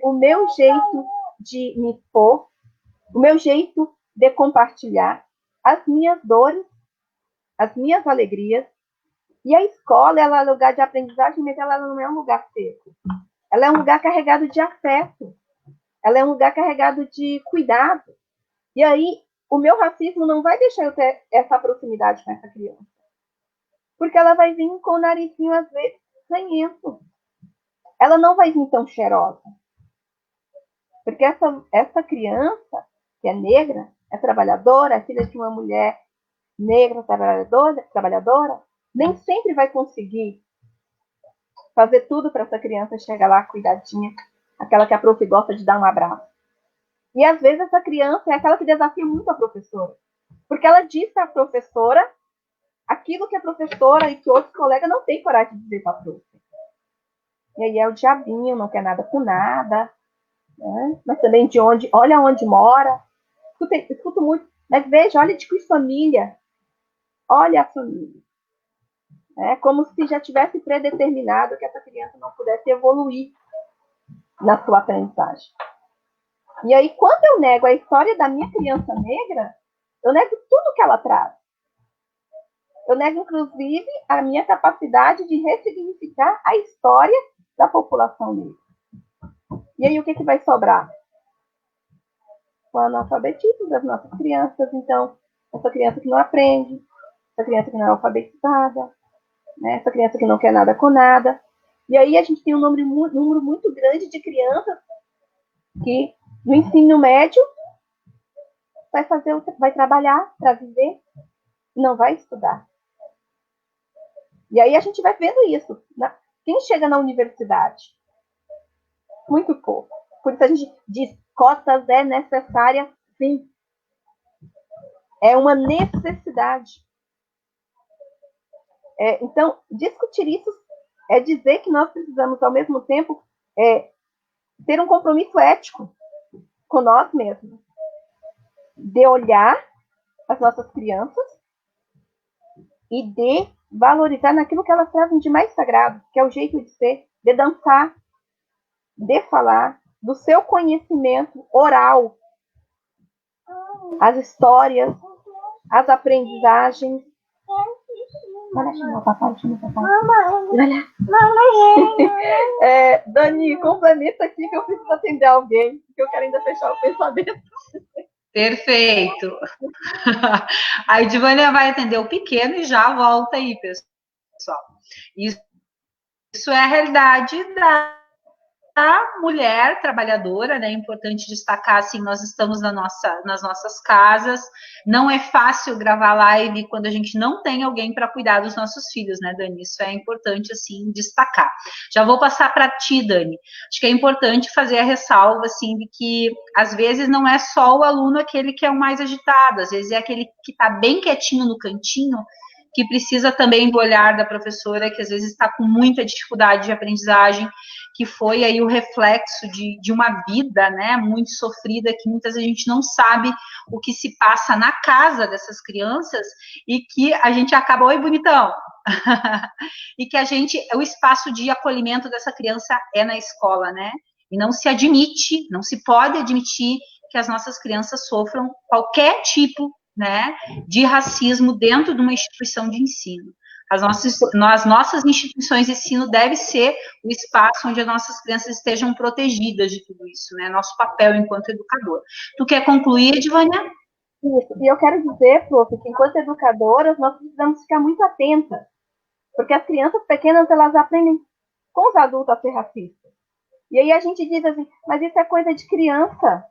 o meu jeito de me expor, o meu jeito de compartilhar as minhas dores, as minhas alegrias. E a escola, ela é um lugar de aprendizagem, mas ela não é um lugar seco. Ela é um lugar carregado de afeto. Ela é um lugar carregado de cuidado. E aí, o meu racismo não vai deixar eu ter essa proximidade com essa criança. Porque ela vai vir com o narizinho, às vezes, ranhento. Ela não vai vir tão cheirosa. Porque essa criança, que é negra, é trabalhadora, é filha de uma mulher negra, trabalhadora, nem sempre vai conseguir fazer tudo para essa criança chegar lá cuidadinha, aquela que a prof gosta de dar um abraço. E às vezes essa criança é aquela que desafia muito a professora, porque ela diz para a professora aquilo que a professora e que outros colegas não têm coragem de dizer para a prof. E aí é o diabinho, não quer nada com nada, né? Mas também olha onde mora. Escuto muito, mas veja, olha de que família. Olha a família. É como se já tivesse predeterminado que essa criança não pudesse evoluir na sua aprendizagem. E aí, quando eu nego a história da minha criança negra, eu nego tudo que ela traz. Eu nego, inclusive, a minha capacidade de ressignificar a história da população negra. E aí, o que vai sobrar? O analfabetismo das nossas crianças. Então, essa criança que não aprende, essa criança que não é alfabetizada, né? Essa criança que não quer nada com nada. E aí a gente tem um número muito grande de crianças que no ensino médio vai trabalhar para viver e não vai estudar. E aí a gente vai vendo isso. Né? Quem chega na universidade? Muito pouco. Por isso a gente diz, cotas é necessária, sim. É uma necessidade. Então, discutir isso é dizer que nós precisamos, ao mesmo tempo, ter um compromisso ético com nós mesmos. De olhar as nossas crianças e de valorizar naquilo que elas trazem de mais sagrado, que é o jeito de ser, de dançar, de falar, do seu conhecimento oral, as histórias, as aprendizagens. Olha, chama o papai, chama o papai. Olha. Dani, complementa aqui que eu preciso atender alguém, que eu quero ainda fechar o pensamento. Perfeito. A Edvânia vai atender o pequeno e já volta aí, pessoal. Isso é a realidade da mulher trabalhadora, né? É importante destacar, assim, nós estamos nas nossas casas, não é fácil gravar live quando a gente não tem alguém para cuidar dos nossos filhos, né, Dani? Isso é importante, assim, destacar. Já vou passar para ti, Dani. Acho que é importante fazer a ressalva, assim, de que, às vezes, não é só o aluno aquele que é o mais agitado, às vezes é aquele que está bem quietinho no cantinho, que precisa também do olhar da professora, que às vezes está com muita dificuldade de aprendizagem. que foi aí o reflexo de uma vida, né, muito sofrida, que muitas vezes a gente não sabe o que se passa na casa dessas crianças e que a gente acaba, oi, bonitão, e que o espaço de acolhimento dessa criança é na escola, né? E não se admite, não se pode admitir que as nossas crianças sofram qualquer tipo, né, de racismo dentro de uma instituição de ensino. As nossas instituições de ensino devem ser o espaço onde as nossas crianças estejam protegidas de tudo isso, né? Nosso papel enquanto educador. Tu quer concluir, Edvânia? Isso. E eu quero dizer, prof, que enquanto educadoras, nós precisamos ficar muito atentas, porque as crianças pequenas, elas aprendem com os adultos a ser racistas. E aí a gente diz assim, mas isso é coisa de criança.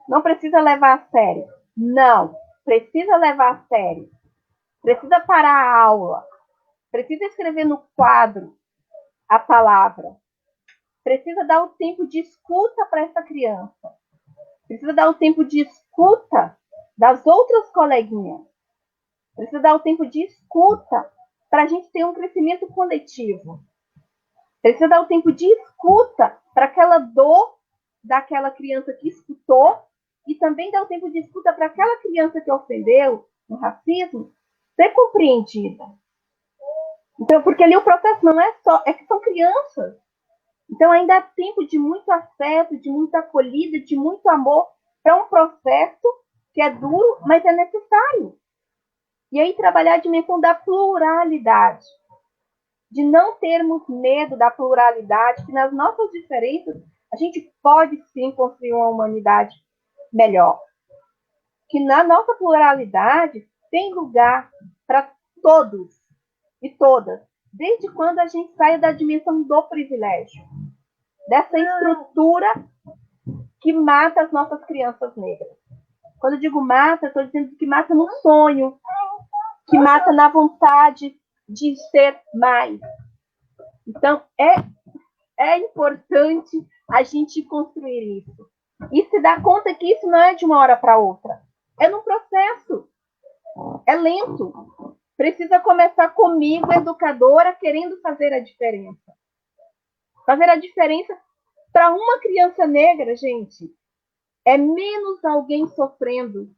Não precisa levar a sério. Não, precisa levar a sério. Precisa parar a aula. Precisa escrever no quadro a palavra. Precisa dar o tempo de escuta para essa criança. Precisa dar o tempo de escuta das outras coleguinhas. Precisa dar o tempo de escuta para a gente ter um crescimento coletivo. Precisa dar o tempo de escuta para aquela dor daquela criança que escutou e também dar o tempo de escuta para aquela criança que ofendeu no racismo ser compreendida. Então, porque ali o processo não é só, é que são crianças. Então ainda há tempo de muito afeto, de muita acolhida, de muito amor para um processo que é duro, mas é necessário. E aí trabalhar a dimensão da pluralidade, de não termos medo da pluralidade, que nas nossas diferenças a gente pode sim construir uma humanidade melhor. Que na nossa pluralidade tem lugar para todos e todas, desde quando a gente sai da dimensão do privilégio, dessa estrutura que mata as nossas crianças negras. Quando eu digo mata, estou dizendo que mata no sonho, que mata na vontade de ser mais. Então, é importante a gente construir isso. E se dar conta que isso não é de uma hora para outra. É num processo. É lento. Precisa começar comigo, educadora, querendo fazer a diferença. Fazer a diferença para uma criança negra, gente, é menos alguém sofrendo,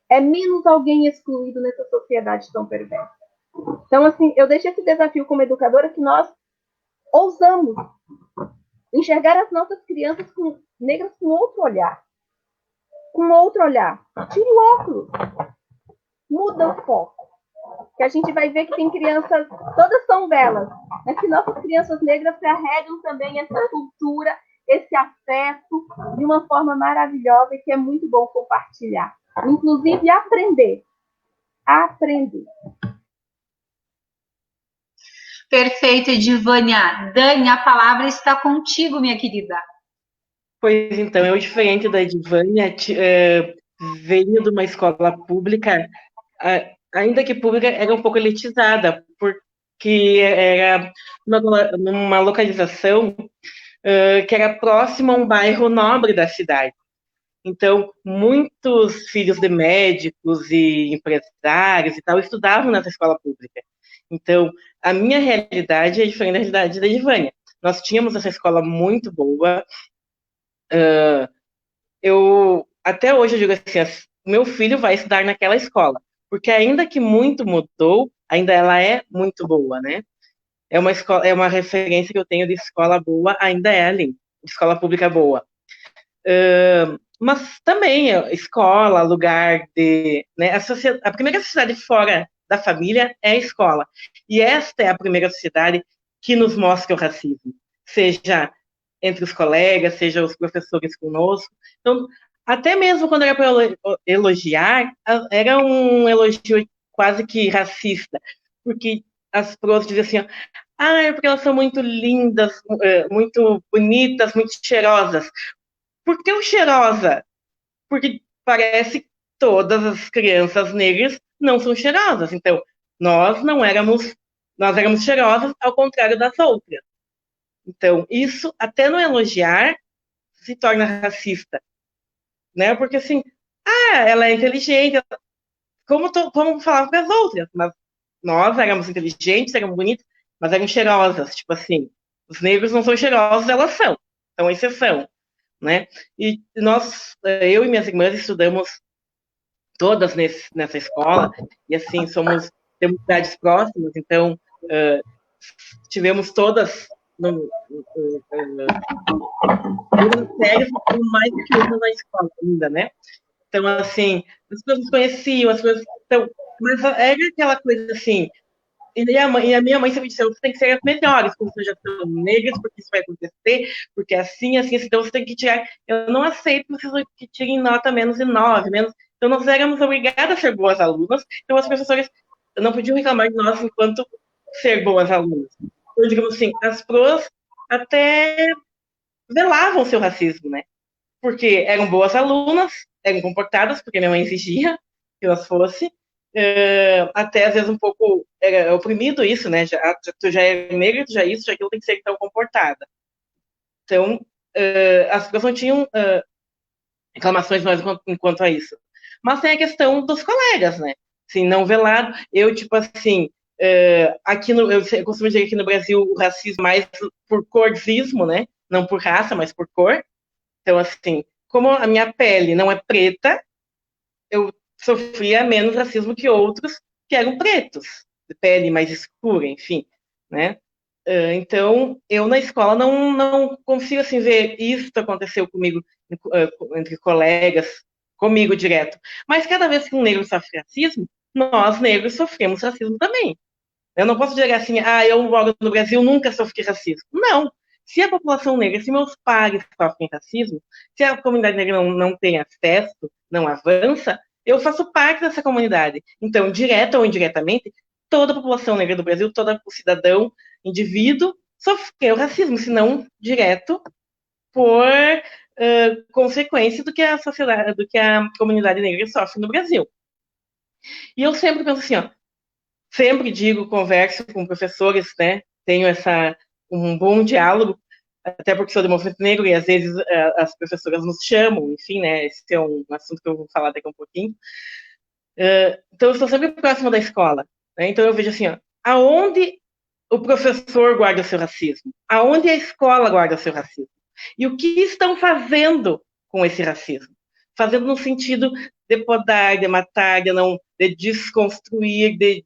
é menos alguém excluído nessa sociedade tão perversa. Então, assim, eu deixo esse desafio como educadora que nós ousamos enxergar as nossas crianças negras com outro olhar. Com outro olhar. Tira o óculos. Muda o foco. Que a gente vai ver que tem crianças, todas são belas, mas que nossas crianças negras carregam também essa cultura, esse afeto de uma forma maravilhosa e que é muito bom compartilhar. Inclusive aprender. Aprender. Perfeito, Edvânia. Dani, a palavra está contigo, minha querida. Pois então, eu, diferente da Edvânia, venho de uma escola pública, ainda que pública, era um pouco elitizada, porque era numa localização que era próxima a um bairro nobre da cidade. Então, muitos filhos de médicos e empresários e tal estudavam nessa escola pública. Então, a minha realidade é diferente da realidade da Edvânia. Nós tínhamos essa escola muito boa. Até hoje eu digo assim, meu filho vai estudar naquela escola, porque ainda que muito mudou, ainda ela é muito boa, né? É uma referência que eu tenho de escola boa, ainda é ali, de escola pública boa. Mas também escola, lugar de, né? A primeira sociedade fora da família é a escola. E esta é a primeira sociedade que nos mostra o racismo, seja entre os colegas, seja os professores conosco. Então, até mesmo quando era para elogiar, era um elogio quase que racista, porque as profs diziam assim, é porque elas são muito lindas, muito bonitas, muito cheirosas. Por que o cheirosa? Porque parece que todas as crianças negras não são cheirosas. Então, nós éramos cheirosas ao contrário das outras. Então, isso, até no elogiar, se torna racista. Né? Porque assim, ela é inteligente, como falava para as outras, mas nós éramos inteligentes, éramos bonitas, mas eram cheirosas, tipo assim, Os negros não são cheirosos, elas são exceção, né? E eu e minhas irmãs estudamos todas nessa escola, e assim, temos cidades próximas, então tivemos todas séries mais que uma na escola ainda, né? Então, assim, as pessoas conheciam, então, mas era aquela coisa assim, e a minha mãe sempre disse, você tem que ser as melhores, como vocês já são negras, porque isso vai acontecer, porque assim, então você tem que tirar. Eu não aceito que tirem nota menos de 9, menos. Então nós éramos obrigadas a ser boas alunas, então as professoras não podiam reclamar de nós enquanto ser boas alunas. Então, digamos assim, as pros até velavam seu racismo, né? Porque eram boas alunas, eram comportadas, porque minha mãe exigia que elas fossem, até às vezes um pouco era oprimido isso, né? Tu já é negra, tu já é isso, já aquilo tem que ser tão comportada. Então, as pessoas não tinham reclamações mais enquanto a isso. Mas tem a questão dos colegas, né? Assim, não velado. Eu, tipo assim, eu costumo dizer que aqui no Brasil o racismo é mais por cordismo, né? Não por raça, mas por cor. Então, assim, como a minha pele não é preta, eu sofria menos racismo que outros que eram pretos, de pele mais escura, enfim, né? Então, eu na escola não consigo assim ver isso aconteceu comigo entre colegas, comigo direto. Mas cada vez que um negro sofre racismo, nós negros sofremos racismo também. Eu não posso dizer assim, eu moro no Brasil, nunca sofri racismo. Não. Se a população negra, se meus pares sofrem racismo, se a comunidade negra não tem acesso, não avança, eu faço parte dessa comunidade. Então, direta ou indiretamente, toda a população negra do Brasil, todo o cidadão, indivíduo, sofreu racismo, se não direto, por consequência do que a sociedade, do que a comunidade negra sofre no Brasil. E eu sempre penso assim, sempre digo, converso com professores, né? Tenho um bom diálogo, até porque sou do movimento negro e às vezes as professoras nos chamam, enfim, né? Esse é um assunto que eu vou falar daqui a um pouquinho. Então, eu estou sempre próxima da escola, né? Então, eu vejo assim, aonde o professor guarda o seu racismo? Aonde a escola guarda o seu racismo? E o que estão fazendo com esse racismo? Fazendo no sentido de podar, de matar, de desconstruir, de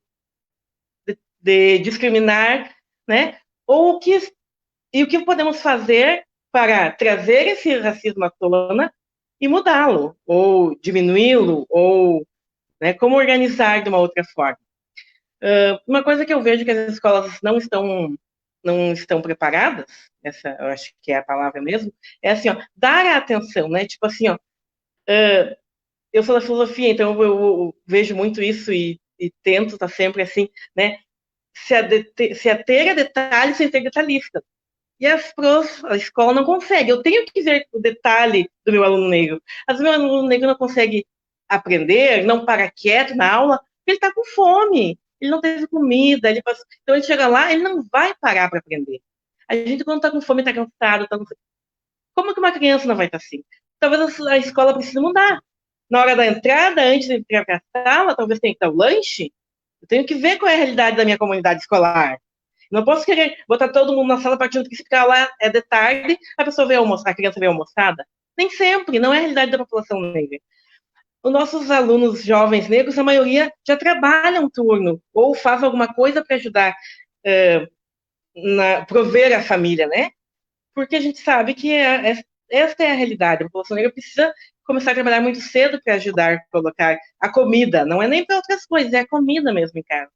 discriminar, né? E o que podemos fazer para trazer esse racismo à tona e mudá-lo, ou diminuí-lo, ou como organizar de uma outra forma. Uma coisa que eu vejo que as escolas não estão preparadas, essa eu acho que é a palavra mesmo, é assim, dar a atenção, né? Tipo assim, eu sou da filosofia, então eu vejo muito isso e tento estar sempre assim, né? Se ater a detalhes sem ser detalhista. E a escola não consegue. Eu tenho que ver o detalhe do meu aluno negro. Às vezes, meu aluno negro não consegue aprender, não para quieto na aula, porque ele está com fome, ele não teve comida, então ele chega lá, ele não vai parar para aprender. A gente, quando está com fome, está cansado, como que uma criança não vai estar assim? Talvez a escola precise mudar. Na hora da entrada, antes de entrar para a sala, talvez tenha que dar o lanche. Eu tenho que ver qual é a realidade da minha comunidade escolar. Não posso querer botar todo mundo na sala partindo que se ficar lá é de tarde, a criança vê almoçada. Nem sempre, não é a realidade da população negra. Os nossos alunos jovens negros, a maioria já trabalham um turno ou faz alguma coisa para ajudar prover a família, né? Porque a gente sabe que esta é a realidade. A população negra precisa começar a trabalhar muito cedo para ajudar a colocar a comida. Não é nem para outras coisas, é a comida mesmo em casa.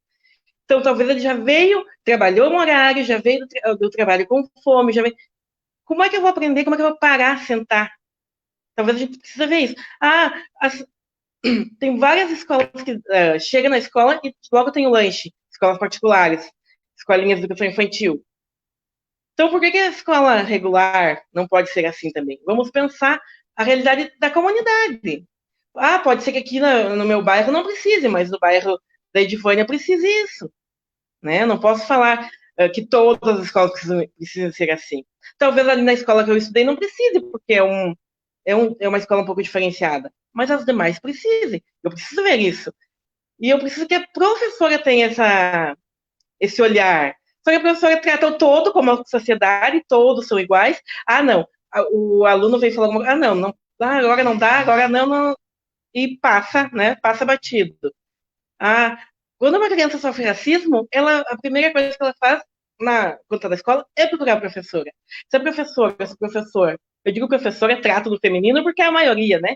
Então, talvez ele já veio, trabalhou no horário, já veio do trabalho com fome, já veio. Como é que eu vou aprender? Como é que eu vou parar, sentar? Talvez a gente precisa ver isso. Tem várias escolas que chega na escola e logo tem o lanche. Escolas particulares, escolinhas de educação infantil. Então, por que a escola regular não pode ser assim também? Vamos pensar a realidade da comunidade. Pode ser que aqui no meu bairro não precise, mas no bairro da Edivânia precise isso. Né? Não posso falar que todas as escolas precisam ser assim. Talvez ali na escola que eu estudei não precise, porque é uma escola um pouco diferenciada. Mas as demais precisem. Eu preciso ver isso. E eu preciso que a professora tenha esse olhar. Só que a professora trata o todo como a sociedade, todos são iguais. Ah, não, o aluno vem falar alguma coisa, não, agora não dá, agora não, e passa, né? Passa batido. Ah, quando uma criança sofre racismo, a primeira coisa que ela faz quando está na escola é procurar a professora. Se a professora, se o professor, eu digo professora, trato do feminino porque é a maioria, né?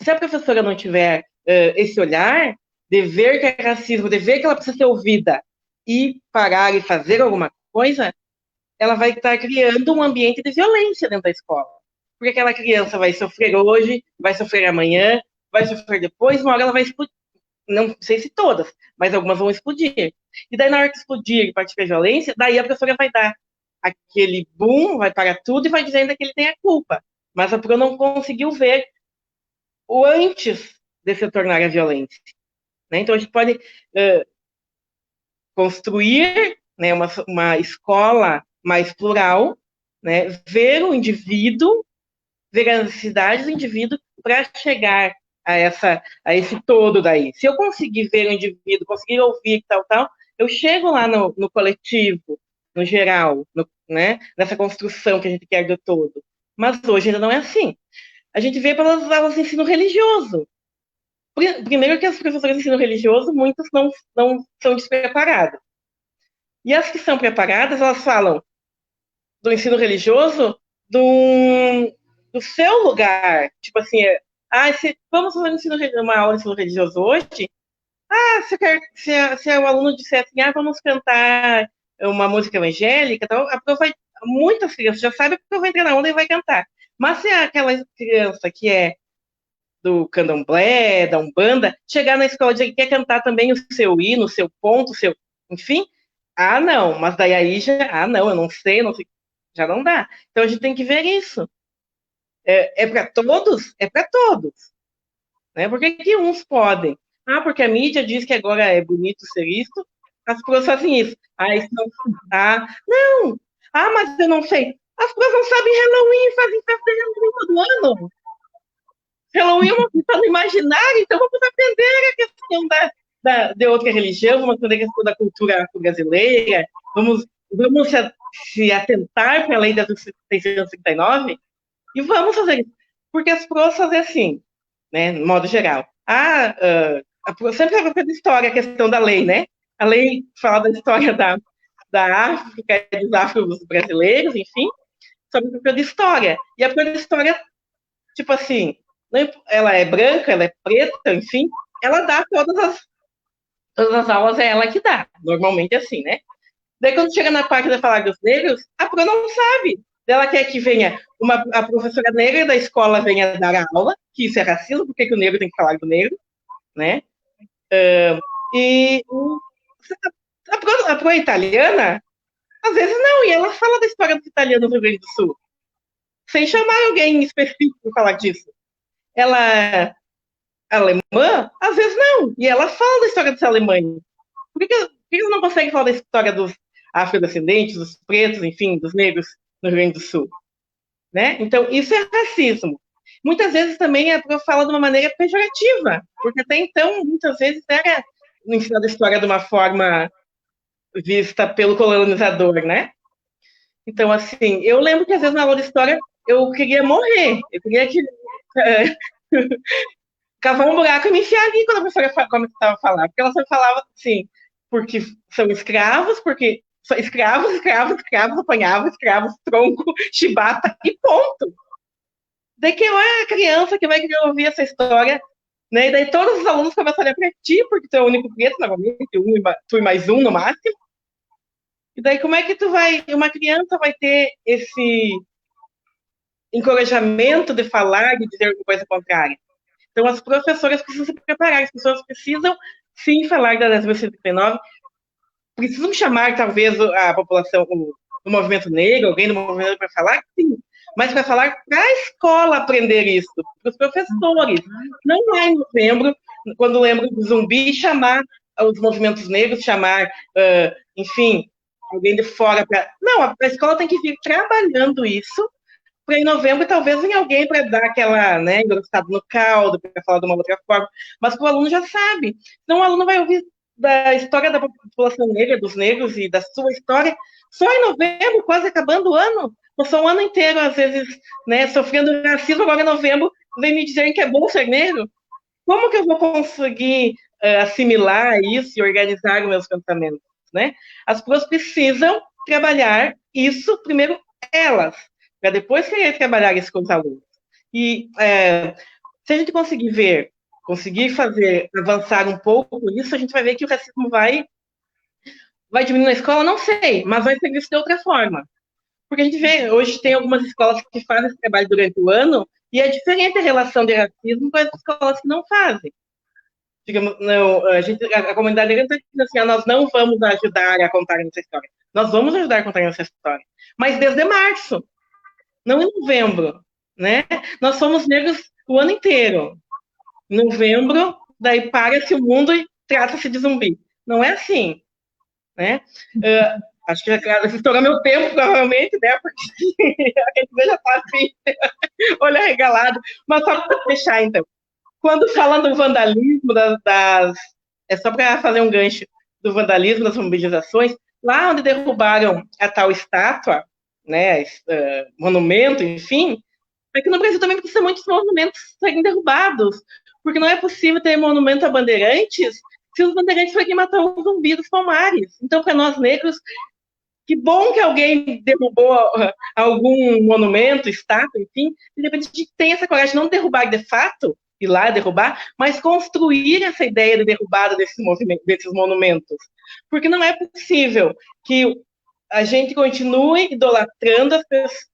Se a professora não tiver esse olhar de ver que é racismo, de ver que ela precisa ser ouvida e parar e fazer alguma coisa, ela vai estar criando um ambiente de violência dentro da escola. Porque aquela criança vai sofrer hoje, vai sofrer amanhã, vai sofrer depois, uma hora ela vai explodir. Não sei se todas, mas algumas vão explodir. E daí, na hora que explodir e partir para a violência, daí a professora vai dar aquele boom, vai parar tudo e vai dizendo que ele tem a culpa. Mas a professora não conseguiu ver o antes de se tornar a violência. Né? Então, a gente pode construir, né, uma escola mais plural, né, ver o indivíduo, ver as necessidades do indivíduo para chegar a esse todo daí. Se eu conseguir ver o indivíduo, conseguir ouvir tal, eu chego lá no coletivo, no geral, né, nessa construção que a gente quer do todo. Mas hoje ainda não é assim. A gente vê pelas aulas de ensino religioso. Primeiro que as professoras de ensino religioso, muitas não são despreparadas. E as que são preparadas, elas falam do ensino religioso do seu lugar. Tipo assim, vamos fazer uma aula de ensino religioso hoje? Se o aluno disser assim, vamos cantar uma música evangélica, então, muitas crianças já sabem que eu vou entrar na onda e vai cantar. Mas se é aquela criança que é do candomblé, da umbanda, chegar na escola e dizer que quer cantar também o seu hino, o seu ponto, enfim, não, mas daí aí já, não, eu não sei, já não dá. Então a gente tem que ver isso. É para todos? É para todos. Né? Por que uns podem? Porque a mídia diz que agora é bonito ser isso, as pessoas fazem isso. Isso não. Não! Mas eu não sei. As pessoas não sabem Halloween, fazem festa de Halloween todo ano. Halloween é uma questão do imaginário, então vamos aprender a questão de outra religião, vamos aprender a questão da cultura brasileira, vamos se atentar para a lei da 639 e vamos fazer isso. Porque as pessoas fazem assim, né, no modo geral. Sempre a própria história, a questão da lei, né? A lei fala da história da África, dos afros brasileiros, enfim, sobre a própria história. E a própria história, tipo assim, ela é branca, ela é preta, enfim, ela dá todas as aulas, é ela que dá. Normalmente é assim, né? Daí, quando chega na parte de falar dos negros, a Pro não sabe. Ela quer que venha a professora negra da escola venha dar a aula, que isso é racismo, porque o negro tem que falar do negro, né? E a Pro italiana, às vezes não, e ela fala da história dos italianos no Rio Grande do Sul, sem chamar alguém específico para falar disso. Ela alemã, às vezes não, e ela fala da história dos alemães. Por que eles não conseguem falar da história dos afrodescendentes, dos pretos, enfim, dos negros no Rio Grande do Sul? Né? Então, isso é racismo. Muitas vezes também a Pro fala de uma maneira pejorativa, porque até então, muitas vezes, era ensinado a história de uma forma vista pelo colonizador, né? Então, assim, eu lembro que às vezes na aula de história eu queria morrer, eu queria cavar um buraco e me enfiar ali quando a professora começava a falar, porque ela sempre falava assim, porque são escravos, porque são escravos, apanhavam, escravos, tronco, chibata e ponto. Daí quem é a criança que vai querer ouvir essa história, né? E daí todos os alunos começam a olhar para ti, porque tu é o único preto, normalmente, tu e mais um no máximo. E daí como é que uma criança vai ter esse encorajamento de falar, de dizer alguma coisa contrária? Então, as professoras precisam se preparar, as pessoas precisam, sim, falar da 10.139, precisam chamar, talvez, a população, do movimento negro, alguém do movimento negro para falar, sim, mas para falar para a escola aprender isso, para os professores. Não é em novembro, quando lembro do zumbi, chamar os movimentos negros, chamar, enfim, alguém de fora para... Não, a escola tem que vir trabalhando isso, para em novembro talvez venha alguém para dar aquela, né, engrossada no caldo, para falar de uma outra forma, mas que o aluno já sabe. Então o aluno vai ouvir da história da população negra, dos negros e da sua história, só em novembro, quase acabando o ano. Passou um ano inteiro, às vezes, né, sofrendo racismo, agora em novembro vem me dizer que é bom ser negro. Como que eu vou conseguir assimilar isso e organizar os meus pensamentos, né? As pessoas precisam trabalhar isso, primeiro elas, para depois querer trabalhar isso com os alunos. E se a gente conseguir fazer avançar um pouco isso, a gente vai ver que o racismo vai diminuir na escola, não sei, mas vai ser visto de outra forma. Porque a gente vê, hoje tem algumas escolas que fazem esse trabalho durante o ano, e é diferente a relação de racismo com as escolas que não fazem. Digamos, não, a comunidade negra está dizendo assim, nós não vamos ajudar a contar essa história. Nós vamos ajudar a contar essa história. Mas desde março, não em novembro, né? Nós somos negros o ano inteiro. Em novembro, daí para-se o mundo e trata-se de zumbi. Não é assim, né? Acho que já estourou meu tempo, provavelmente, né? Porque a gente já está assim, olho arregalado. Mas só para fechar, então. Quando fala do vandalismo, é só para fazer um gancho do vandalismo, das mobilizações, lá onde derrubaram a tal estátua, né, monumento, enfim, aqui no Brasil também precisa muitos monumentos serem derrubados, porque não é possível ter monumento a bandeirantes se os bandeirantes foi quem matou os zumbis dos Palmares. Então, para nós negros, que bom que alguém derrubou algum monumento, estátua, enfim, de repente a gente tem essa coragem de não derrubar de fato, ir lá derrubar, mas construir essa ideia de derrubada desses monumentos. Porque não é possível que a gente continue idolatrando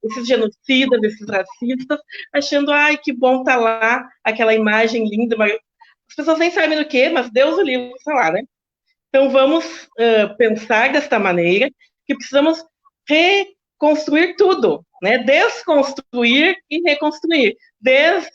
esses genocidas, esses racistas, achando, ai, que bom tá lá, aquela imagem linda, mas as pessoas nem sabem do que, mas Deus o livre está lá, né? Então vamos pensar desta maneira, que precisamos reconstruir tudo, né? Desconstruir e reconstruir. Desde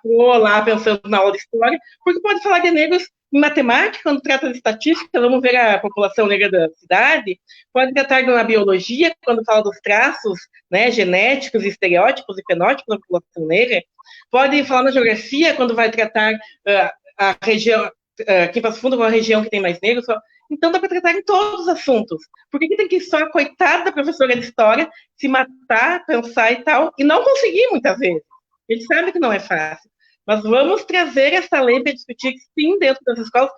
lá pensando na aula de história, porque pode falar de negros em matemática, quando trata de estatística, vamos ver a população negra da cidade, pode tratar na biologia, quando fala dos traços, né, genéticos, estereótipos e fenótipos da população negra, pode falar na geografia, quando vai tratar a região, aqui em Passo Fundo, com a região que tem mais negros. Então dá para tratar em todos os assuntos. Por que tem que só a coitada da professora de história se matar, pensar e tal, e não conseguir muitas vezes? Ele sabe que não é fácil. Mas vamos trazer essa lei para discutir, sim, dentro das escolas,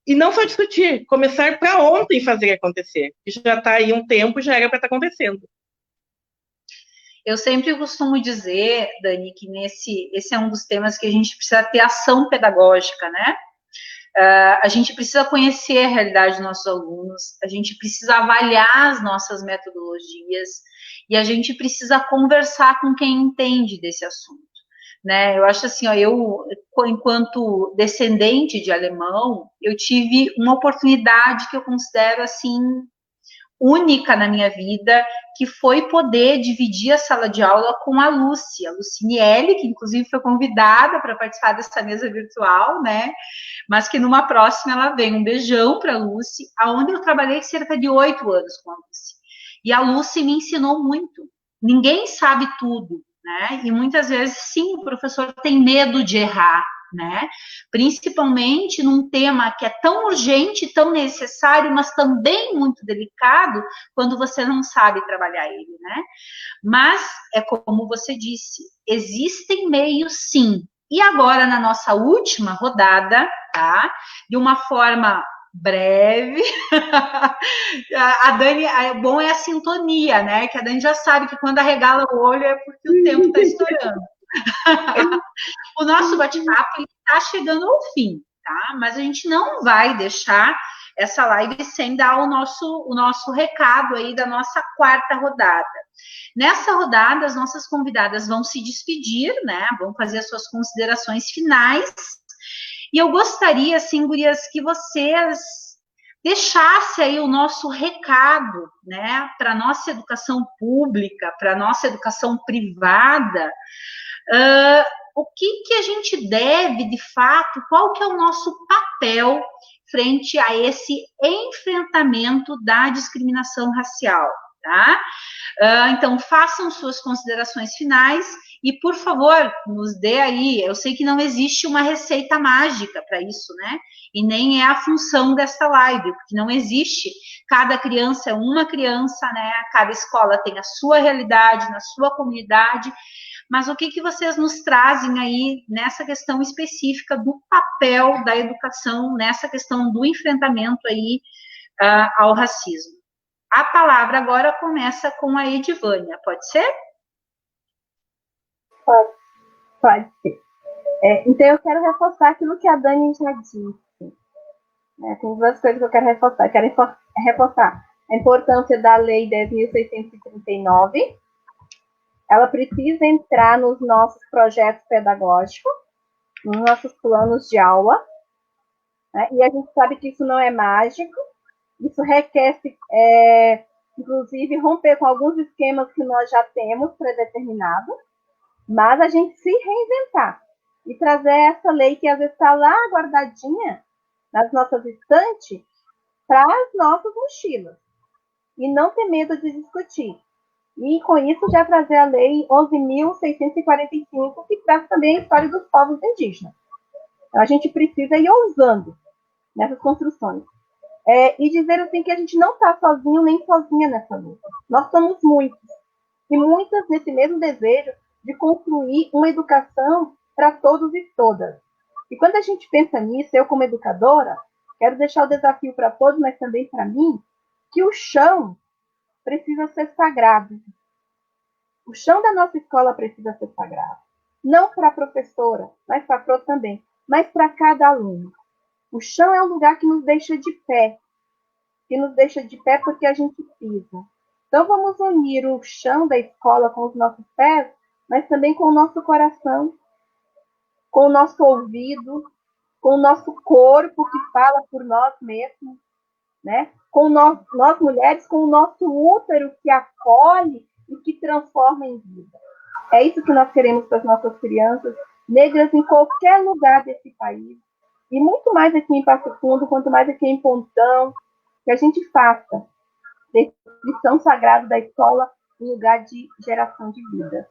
e não só discutir, começar para ontem fazer acontecer. Que já está aí um tempo, já era para estar acontecendo. Eu sempre costumo dizer, Dani, que esse é um dos temas que a gente precisa ter ação pedagógica, né? A gente precisa conhecer a realidade dos nossos alunos, a gente precisa avaliar as nossas metodologias e a gente precisa conversar com quem entende desse assunto, né? Eu acho assim, eu, enquanto descendente de alemão, eu tive uma oportunidade que eu considero assim única na minha vida, que foi poder dividir a sala de aula com a Luciniele, que inclusive foi convidada para participar dessa mesa virtual, né? Mas que numa próxima ela vem. Um beijão para a Lucy, aonde eu trabalhei cerca de 8 anos com a Lucy. E a Lucy me ensinou muito. Ninguém sabe tudo, né? E muitas vezes, sim, o professor tem medo de errar, né? Principalmente num tema que é tão urgente, tão necessário, mas também muito delicado, quando você não sabe trabalhar ele, né? Mas é como você disse, existem meios, sim. E agora, na nossa última rodada, tá? De uma forma breve, a Dani, bom é a sintonia, né? Que a Dani já sabe que quando arregala o olho é porque o tempo está estourando. O nosso bate-papo está chegando ao fim, tá? Mas a gente não vai deixar essa live sem dar o nosso recado aí da nossa quarta rodada. Nessa rodada, as nossas convidadas vão se despedir, né? Vão fazer as suas considerações finais. E eu gostaria, assim, gurias, que vocês deixassem aí o nosso recado, né? Para a nossa educação pública, para a nossa educação privada, o que a gente deve, de fato, qual que é o nosso papel frente a esse enfrentamento da discriminação racial, tá? Então, façam suas considerações finais e, por favor, nos dê aí. Eu sei que não existe uma receita mágica para isso, né? E nem é a função desta live, porque não existe. Cada criança é uma criança, né? Cada escola tem a sua realidade, na sua comunidade. Mas o que vocês nos trazem aí nessa questão específica do papel da educação, nessa questão do enfrentamento aí ao racismo? A palavra agora começa com a Edivânia, pode ser? Pode ser. Então, eu quero reforçar aquilo que a Dani já disse. Tem duas coisas que eu quero reforçar. Eu quero reforçar a importância da Lei 10.639. Ela precisa entrar nos nossos projetos pedagógicos, nos nossos planos de aula, né? E a gente sabe que isso não é mágico, isso requer, inclusive, romper com alguns esquemas que nós já temos predeterminados, mas a gente se reinventar e trazer essa lei que às vezes está lá guardadinha nas nossas estantes para as nossas mochilas e não ter medo de discutir. E com isso já trazer a lei 11.645, que traz também a história dos povos indígenas. Então, a gente precisa ir ousando nessas construções. E dizer assim que a gente não está sozinho nem sozinha nessa luta. Nós somos muitos. E muitas nesse mesmo desejo de construir uma educação para todos e todas. E quando a gente pensa nisso, eu como educadora, quero deixar o desafio para todos, mas também para mim, que o chão precisa ser sagrado. O chão da nossa escola precisa ser sagrado. Não para a professora, mas para a pro também, mas para cada aluno. O chão é um lugar que nos deixa de pé. Que nos deixa de pé porque a gente pisa. Então vamos unir o chão da escola com os nossos pés, mas também com o nosso coração, com o nosso ouvido, com o nosso corpo que fala por nós mesmos, né? Com nós mulheres, com o nosso útero que acolhe e que transforma em vida. É isso que nós queremos para as nossas crianças negras em qualquer lugar desse país. E muito mais aqui em Passo Fundo, quanto mais aqui em Pontão, que a gente faça desse lição sagrado da escola um lugar de geração de vida.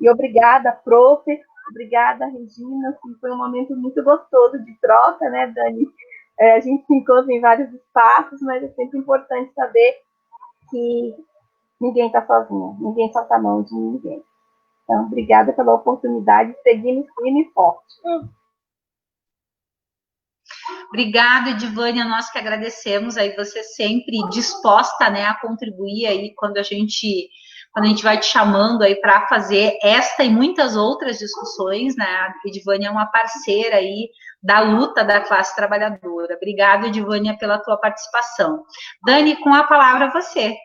E obrigada, prof. Obrigada, Regina. Foi um momento muito gostoso de troca, né, Dani? A gente se encontra em vários espaços, mas é sempre importante saber que ninguém está sozinho, ninguém solta a mão de ninguém. Então, obrigada pela oportunidade, seguimos firme e forte. Obrigada, Edivânia, nós que agradecemos aí você sempre disposta, né, a contribuir aí quando a gente vai te chamando aí para fazer esta e muitas outras discussões, né? A Edivânia é uma parceira aí da luta da classe trabalhadora. Obrigada, Edivânia, pela tua participação. Dani, com a palavra você.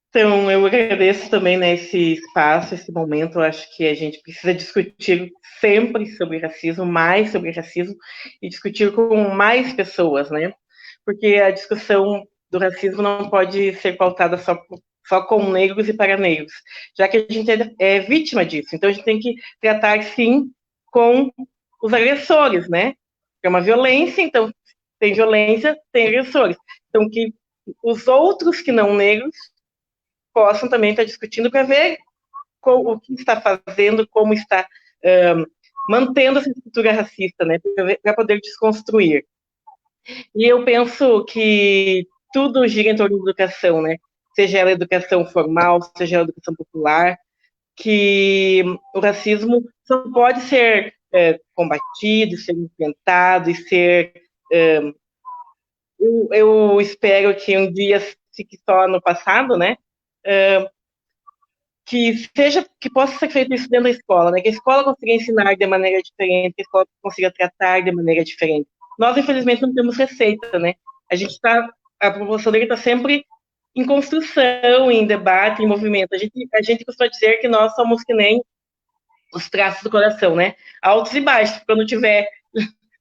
Então, eu agradeço também, né, esse espaço, esse momento. Eu acho que a gente precisa discutir sempre sobre racismo, mais sobre racismo, e discutir com mais pessoas, né? Porque a discussão do racismo não pode ser pautada só com negros e para negros, já que a gente é vítima disso. Então, a gente tem que tratar, sim, com os agressores, né? É uma violência, então, tem violência, tem agressores. Então, que os outros que não negros possam também estar discutindo para ver o que está fazendo, como está mantendo essa estrutura racista, né, para poder desconstruir. E eu penso que tudo gira em torno da educação, né, seja ela educação formal, seja ela educação popular, que o racismo só pode ser combatido, ser enfrentado e ser... eu espero que um dia fique só no passado, né, que possa ser feito isso dentro da escola, né? Que a escola consiga ensinar de maneira diferente, que a escola consiga tratar de maneira diferente. Nós, infelizmente, não temos receita, né? A população negra está sempre em construção, em debate, em movimento. A gente costuma dizer que nós somos que nem os traços do coração, né? Altos e baixos. Quando tiver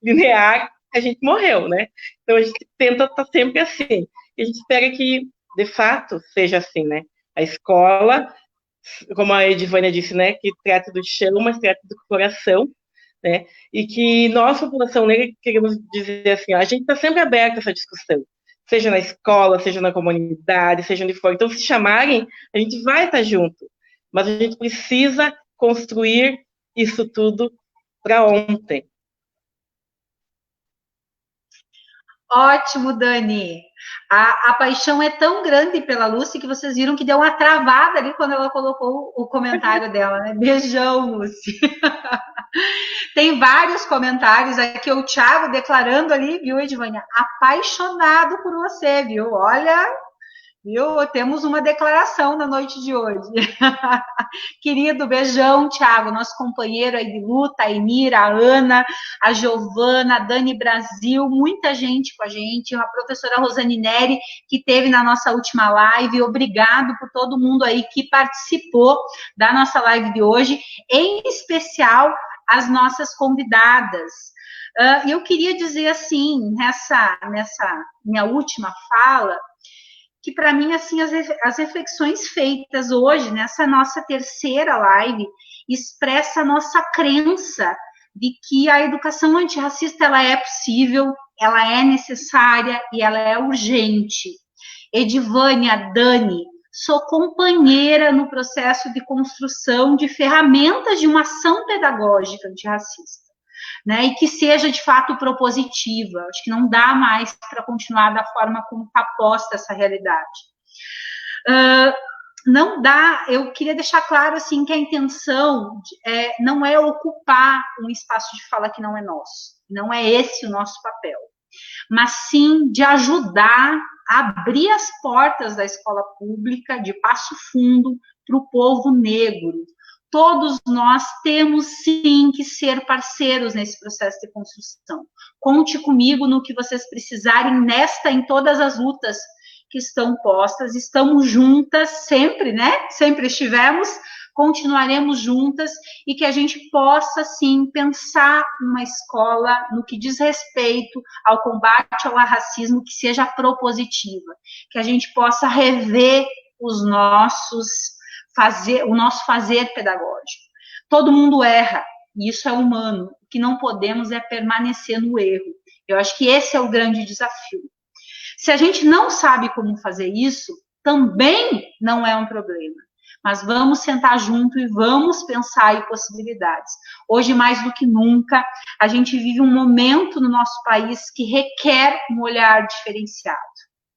linear, a gente morreu, né? Então a gente tenta estar sempre assim. E a gente espera que, de fato, seja assim, né? A escola, como a Edivânia disse, né, que trata do chão, mas trata do coração, né, e que nós, população negra, queremos dizer assim, ó, a gente está sempre aberto a essa discussão, seja na escola, seja na comunidade, seja onde for. Então, se chamarem, a gente vai estar junto. Mas a gente precisa construir isso tudo para ontem. Ótimo, Dani. A paixão é tão grande pela Lucy que vocês viram que deu uma travada ali quando ela colocou o comentário dela, né? Beijão, Lucy. Tem vários comentários aqui, o Thiago declarando ali, viu, Edvânia? Apaixonado por você, viu? Olha, viu? Temos uma declaração na noite de hoje. Querido, beijão, Thiago, nosso companheiro aí de luta, a Emira, a Ana, a Giovana, a Dani Brasil, muita gente com a gente, a professora Rosane Neri, que teve na nossa última live. Obrigado por todo mundo aí que participou da nossa live de hoje, em especial as nossas convidadas. Eu queria dizer assim, nessa minha última fala, que para mim, assim, as reflexões feitas hoje, nessa nossa terceira live, expressa a nossa crença de que a educação antirracista, ela é possível, ela é necessária e ela é urgente. Edvânia, Dani, sou companheira no processo de construção de ferramentas de uma ação pedagógica antirracista, né, e que seja de fato propositiva. Acho que não dá mais para continuar da forma como está posta essa realidade. Não dá, eu queria deixar claro assim que a intenção não é ocupar um espaço de fala que não é nosso, não é esse o nosso papel, mas sim de ajudar a abrir as portas da escola pública de Passo Fundo para o povo negro. Todos nós temos, sim, que ser parceiros nesse processo de construção. Conte comigo no que vocês precisarem em todas as lutas que estão postas. Estamos juntas sempre, né? Sempre estivemos, continuaremos juntas e que a gente possa, sim, pensar uma escola no que diz respeito ao combate ao racismo que seja propositiva, que a gente possa rever o nosso fazer pedagógico. Todo mundo erra, e isso é humano. O que não podemos é permanecer no erro. Eu acho que esse é o grande desafio. Se a gente não sabe como fazer isso, também não é um problema. Mas vamos sentar junto e vamos pensar em possibilidades. Hoje, mais do que nunca, a gente vive um momento no nosso país que requer um olhar diferenciado.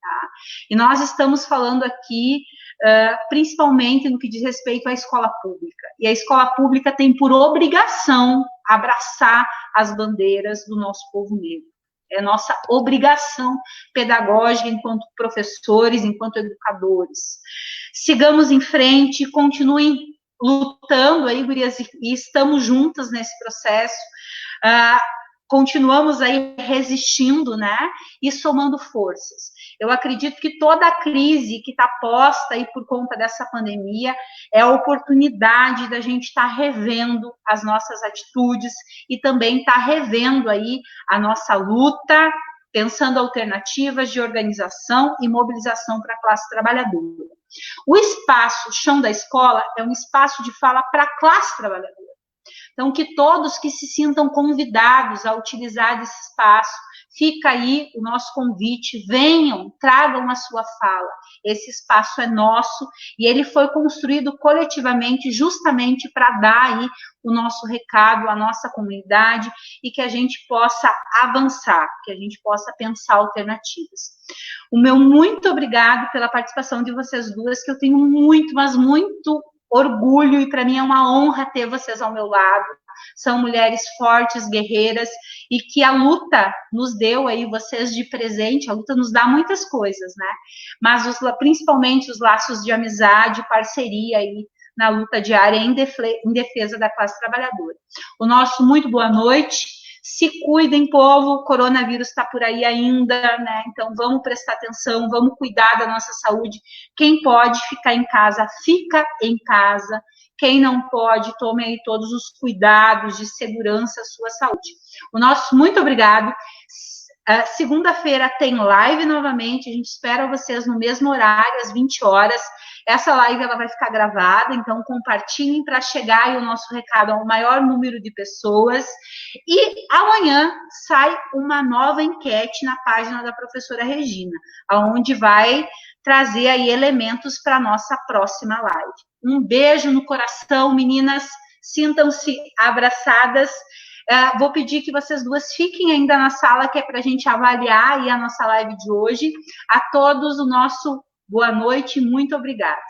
Tá? E nós estamos falando aqui principalmente no que diz respeito à escola pública. E a escola pública tem por obrigação abraçar as bandeiras do nosso povo negro. É nossa obrigação pedagógica enquanto professores, enquanto educadores. Sigamos em frente, continuem lutando aí, gurias, e estamos juntas nesse processo. Continuamos aí resistindo, né, e somando forças. Eu acredito que toda a crise que está posta aí por conta dessa pandemia é a oportunidade da gente estar revendo as nossas atitudes e também estar revendo aí a nossa luta, pensando alternativas de organização e mobilização para a classe trabalhadora. O espaço, o chão da escola, é um espaço de fala para a classe trabalhadora. Então, que todos que se sintam convidados a utilizar esse espaço, fica aí o nosso convite, venham, tragam a sua fala. Esse espaço é nosso e ele foi construído coletivamente justamente para dar aí o nosso recado à nossa comunidade e que a gente possa avançar, que a gente possa pensar alternativas. O meu muito obrigado pela participação de vocês duas, que eu tenho muito, mas muito orgulho e para mim é uma honra ter vocês ao meu lado. São mulheres fortes, guerreiras e que a luta nos deu aí, vocês de presente, a luta nos dá muitas coisas, né? Mas principalmente os laços de amizade, parceria aí na luta diária em defesa da classe trabalhadora. O nosso muito boa noite. Se cuidem, povo, o coronavírus está por aí ainda, né? Então vamos prestar atenção, vamos cuidar da nossa saúde. Quem pode ficar em casa, fica em casa. Quem não pode, tome aí todos os cuidados de segurança à sua saúde. O nosso muito obrigado. Segunda-feira tem live novamente, a gente espera vocês no mesmo horário, às 20 horas. Essa live ela vai ficar gravada, então compartilhem para chegar aí o nosso recado ao maior número de pessoas. E amanhã sai uma nova enquete na página da professora Regina, onde vai trazer aí elementos para a nossa próxima live. Um beijo no coração, meninas, sintam-se abraçadas. Vou pedir que vocês duas fiquem ainda na sala, que é para a gente avaliar aí a nossa live de hoje. A todos o nosso boa noite, muito obrigada.